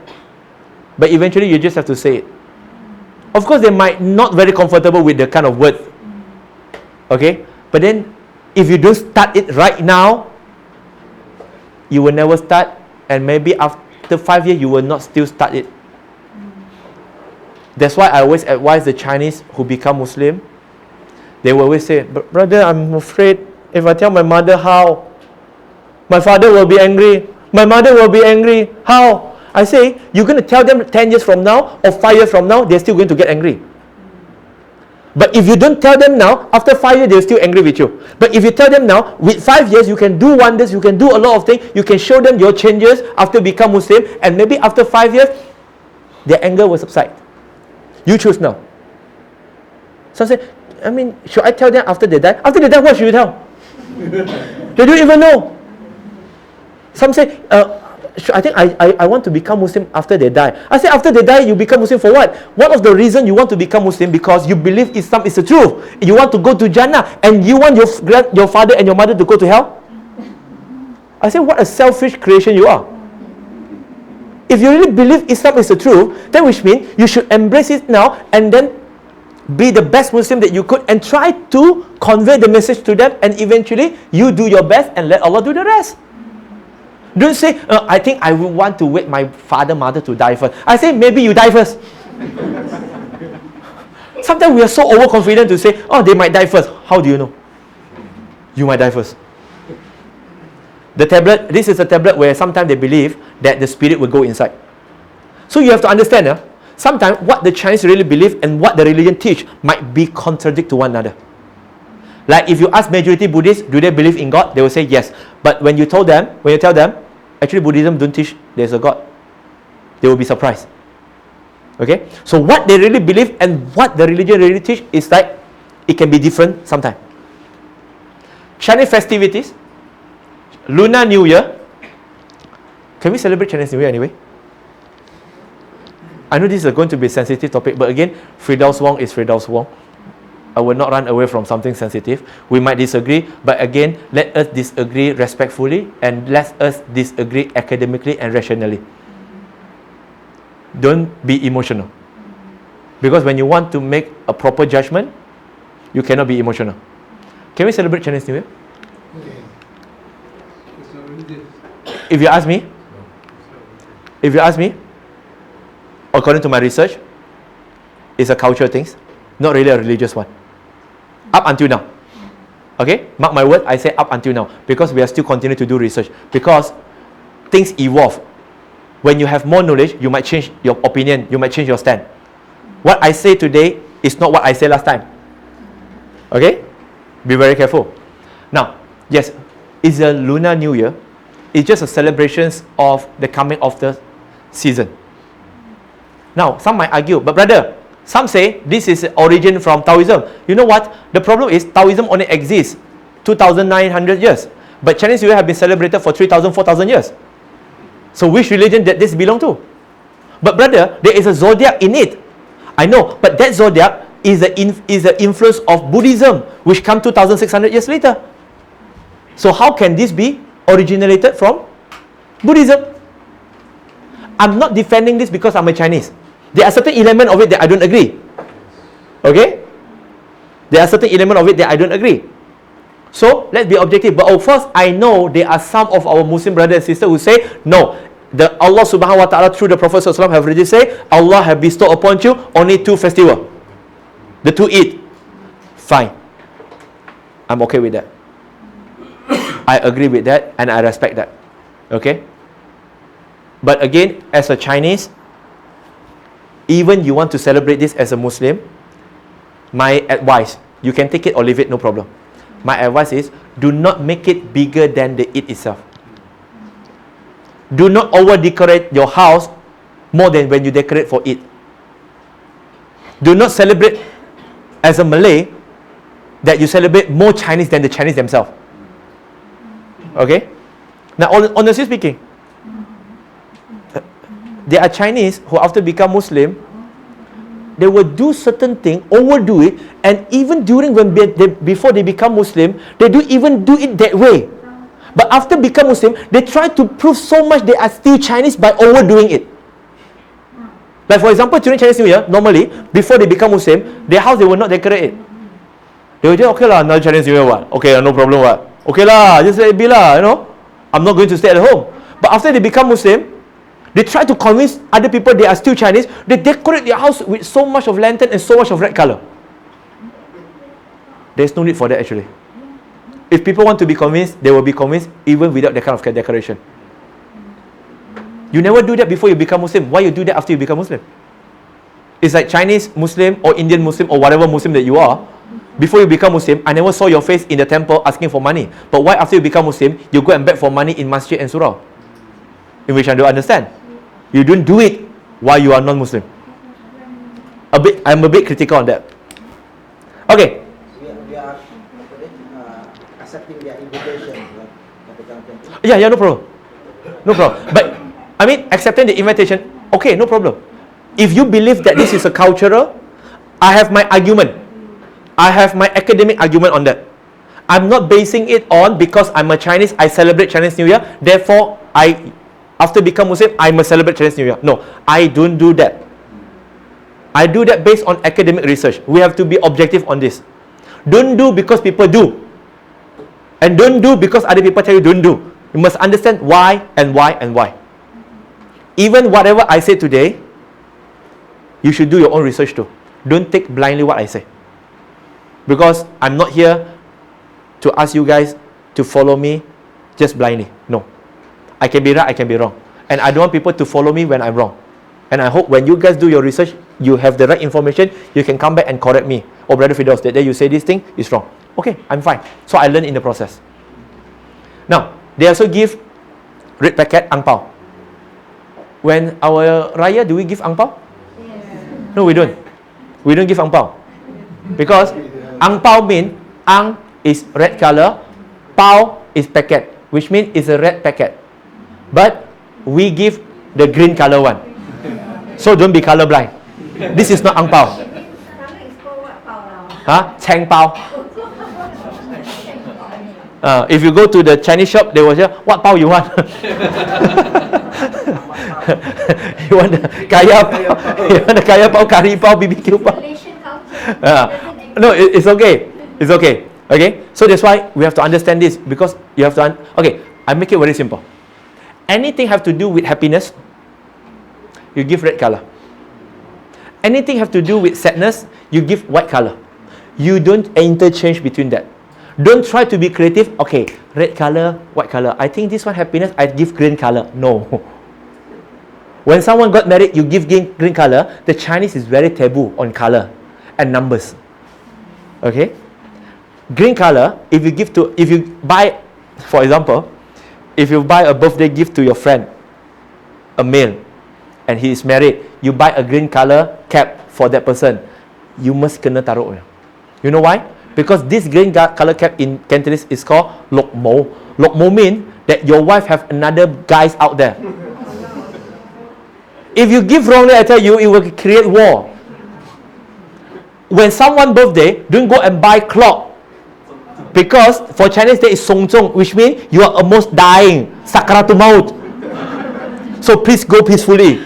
but eventually you just have to say it. Of course, they might not very comfortable with the kind of word. Okay? But then, if you don't start it right now, you will never start, and maybe after 5 years, you will not still start it. That's why I always advise the Chinese who become Muslim. They will always say, brother, I'm afraid if I tell my mother how, my father will be angry. My mother will be angry. How? I say, you're going to tell them 10 years from now or 5 years from now, they're still going to get angry. But if you don't tell them now, after 5 years, they're still angry with you. But if you tell them now, with 5 years, you can do wonders, you can do a lot of things, you can show them your changes after become Muslim, and maybe after 5 years, their anger will subside. You choose now. So I say, should I tell them after they die? After they die, what should you tell? They don't even know. Some say, I think I want to become Muslim after they die. I say, after they die, you become Muslim for what? One of the reasons you want to become Muslim because you believe Islam is the truth. You want to go to Jannah and you want your father and your mother to go to hell? I say, what a selfish creation you are. If you really believe Islam is the truth, then which means you should embrace it now and then be the best Muslim that you could and try to convey the message to them, and eventually you do your best and let Allah do the rest. Don't say, I think I would want to wait my father, mother to die first. I say, maybe you die first. Sometimes we are so overconfident to say, oh, they might die first. How do you know? You might die first. The tablet, this is a tablet where sometimes they believe that the spirit will go inside. So you have to understand, sometimes what the Chinese really believe and what the religion teach might be contradict to one another. Like if you ask majority Buddhists, do they believe in God? They will say yes. But when you tell them, actually Buddhism don't teach there's a God, they will be surprised. Okay? So what they really believe and what the religion really teach is like, it can be different sometimes. Chinese festivities, Lunar New Year. Can we celebrate Chinese New Year anyway? I know this is going to be a sensitive topic, but again, Firdaus Wong is Firdaus Wong. I will not run away from something sensitive. We might disagree, but again, let us disagree respectfully and let us disagree academically and rationally. Don't be emotional. Because when you want to make a proper judgment, you cannot be emotional. Can we celebrate Chinese New Year? If you ask me, according to my research, it's a cultural thing, not really a religious one. Up until now. Okay? Mark my word, I say up until now. Because we are still continuing to do research. Because things evolve. When you have more knowledge, you might change your opinion, you might change your stand. What I say today is not what I said last time. Okay? Be very careful. Now, yes, it's a Lunar New Year. It's just a celebration of the coming of the season. Now, some might argue, but brother, some say this is origin from Taoism. You know what? The problem is Taoism only exists 2,900 years. But Chinese New Year have been celebrated for 3,000, 4,000 years. So which religion did this belong to? But brother, there is a zodiac in it. I know, but that zodiac is the influence of Buddhism, which come 2,600 years later. So how can this be originated from Buddhism? I'm not defending this because I'm a Chinese. There are certain elements of it that I don't agree. Okay? There are certain elements of it that I don't agree. So, let's be objective. But of course, I know there are some of our Muslim brothers and sisters who say, no, the Allah subhanahu wa ta'ala through the Prophet sallallahu alaihi wasallam have already said, Allah have bestowed upon you only 2 festivals. The 2 Eid. Fine. I'm okay with that. I agree with that and I respect that. Okay? But again, as a Chinese, even you want to celebrate this as a Muslim, my advice, you can take it or leave it, no problem. My advice is, do not make it bigger than the Eid itself. Do not over-decorate your house more than when you decorate for Eid. Do not celebrate as a Malay that you celebrate more Chinese than the Chinese themselves. Okay? Now, honestly speaking, there are Chinese who after become Muslim, they will do certain things, overdo it, and even during before they become Muslim, they do it that way. But after become Muslim, they try to prove so much they are still Chinese by overdoing it. Like for example, during Chinese New Year, normally, before they become Muslim, their house they will not decorate it. They will say, okay lah, another Chinese New Year what? Okay, no problem what? Okay lah, just let it be lah, you know. I'm not going to stay at home. But after they become Muslim, they try to convince other people they are still Chinese. They decorate their house with so much of lantern and so much of red color. There's no need for that actually. If people want to be convinced, they will be convinced even without that kind of decoration. You never do that before you become Muslim. Why you do that after you become Muslim? It's like Chinese Muslim or Indian Muslim or whatever Muslim that you are. Before you become Muslim, I never saw your face in the temple asking for money. But why after you become Muslim, you go and beg for money in masjid and surau? In which I don't understand. You don't do it while you are non-Muslim. I'm a bit critical on that. Okay. We are accepting their invitation. Yeah, no problem. No problem. But I mean, accepting the invitation, okay, no problem. If you believe that this is a cultural, I have my argument. I have my academic argument on that. I'm not basing it on because I'm a Chinese, I celebrate Chinese New Year, therefore after become Muslim, I must celebrate Chinese New Year. No, I don't do that. I do that based on academic research. We have to be objective on this. Don't do because people do. And don't do because other people tell you don't do. You must understand why and why and why. Even whatever I say today, you should do your own research too. Don't take blindly what I say. Because I'm not here to ask you guys to follow me just blindly. No. I can be right, I can be wrong. And I don't want people to follow me when I'm wrong. And I hope when you guys do your research, you have the right information, you can come back and correct me. Oh, Brother Firdaus, that day you say this thing is wrong. Okay, I'm fine. So I learn in the process. Now, they also give red packet, ang pao. When our Raya, do we give ang pao? Yes. No, we don't. We don't give ang pao. Because ang pao mean, ang is red color, pao is packet, which means it's a red packet. But we give the green color one. So don't be colorblind. This is not ang pao. Color is called what pao now? Huh? Chang pao. If you go to the Chinese shop, they will say, what pao you want? You want the kaya pao? You want the kaya pao, curry pao, BBQ pao? Malaysian culture. No, it's okay. It's okay. Okay? So that's why we have to understand this, because you have to... Okay, I make it very simple. Anything have to do with happiness, you give red color. Anything have to do with sadness, you give white color. You don't interchange between that. Don't try to be creative. Okay, red color, white color. I think this one happiness, I give green color. No. When someone got married, you give green color. The Chinese is very taboo on color and numbers. Okay? Green color, if you buy, for example, if you buy a birthday gift to your friend, a male, and he is married, you buy a green color cap for that person, you must kena taruh. You know why? Because this green color cap in Cantonese is called lok mo. Lok mo mean that your wife have another guys out there. If you give wrongly, I tell you, it will create war. When someone birthday, don't go and buy clock. Because for Chinese there is song zong, which means you are almost dying. Sakratul maut. So please go peacefully.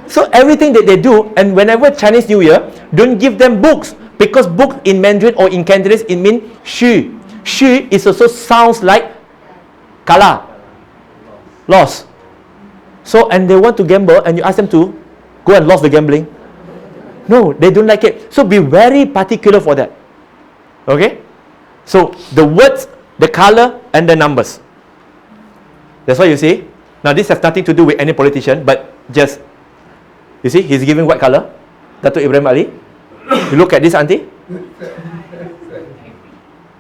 So everything that they do, and whenever Chinese New Year, don't give them books. Because book in Mandarin or in Cantonese, it means shi. Shi is also sounds like kala, loss. So, and they want to gamble, and you ask them to go and lose the gambling. No, they don't like it. So be very particular for that. Okay? So, the words, the color, and the numbers. That's why you see. Now, this has nothing to do with any politician, but just, you see, he's giving white color. Datuk Ibrahim Ali. You look at this auntie.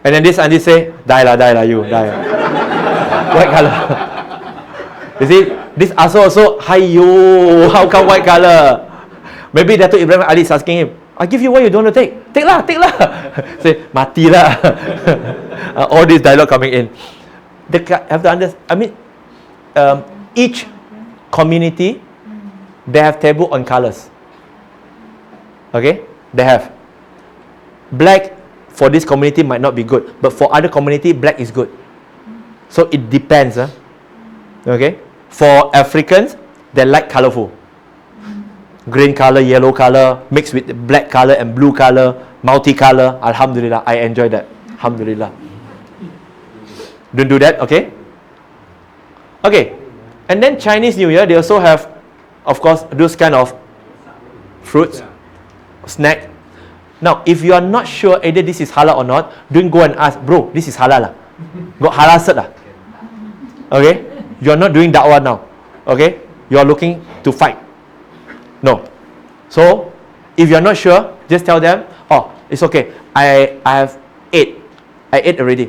And then this auntie say, die lah, you, die. White color. You see, this also, hiyo, how come white color? Maybe Datuk Ibrahim Ali is asking him, I give you what you don't want to take. Take lah. Say, mati lah. All this dialogue coming in. They have to understand. I mean, each community, they have taboo on colors. Okay? They have. Black for this community might not be good, but for other community, black is good. So it depends. Okay? For Africans, they like colorful. Green color, yellow color, mixed with black color and blue color, multicolor. Alhamdulillah, I enjoy that. Alhamdulillah. Don't do that, okay? Okay. And then Chinese New Year, they also have, of course, those kind of fruits, snack. Now, if you are not sure either this is halal or not, don't go and ask, bro, this is halal lah. Got halal cert lah. Okay? You are not doing da'wah now. Okay? You are looking to fight. No. So, if you are not sure, just tell them, oh, it's okay. I have ate. I ate already.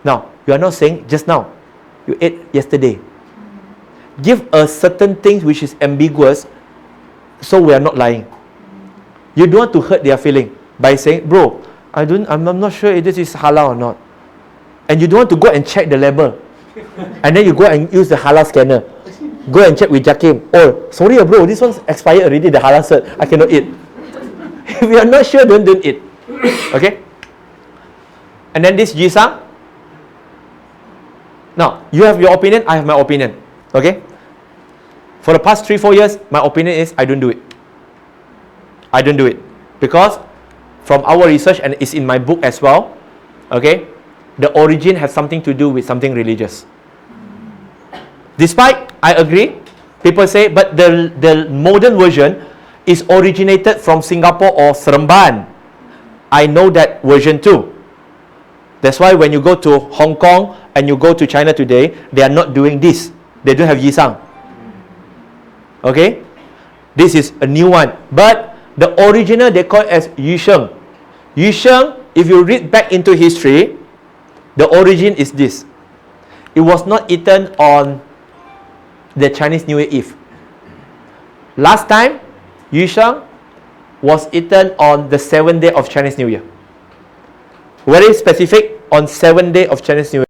Now, you are not saying just now. You ate yesterday. Give a certain thing which is ambiguous, so we are not lying. You don't want to hurt their feeling by saying, bro, I'm not sure if this is halal or not. And you don't want to go and check the label. And then you go and use the halal scanner. Go and check with Jakim. Oh, sorry bro, this one's expired already, the halal cert. I cannot eat. If you are not sure, don't eat. Okay? And then this jisang. Now, you have your opinion, I have my opinion. Okay? For the past 3-4 years, my opinion is I don't do it. I don't do it. Because from our research, and it's in my book as well, okay, the origin has something to do with something religious. Despite, I agree, people say, but the modern version is originated from Singapore or Seremban. I know that version too. That's why when you go to Hong Kong and you go to China today, they are not doing this. They don't have Yisang. Okay? This is a new one. But the original, they call it as Yusheng. Yusheng, if you read back into history, the origin is this. It was not eaten on the Chinese New Year Eve. Last time, Yusheng was eaten on the 7th day of Chinese New Year. Very specific, on 7th day of Chinese New Year.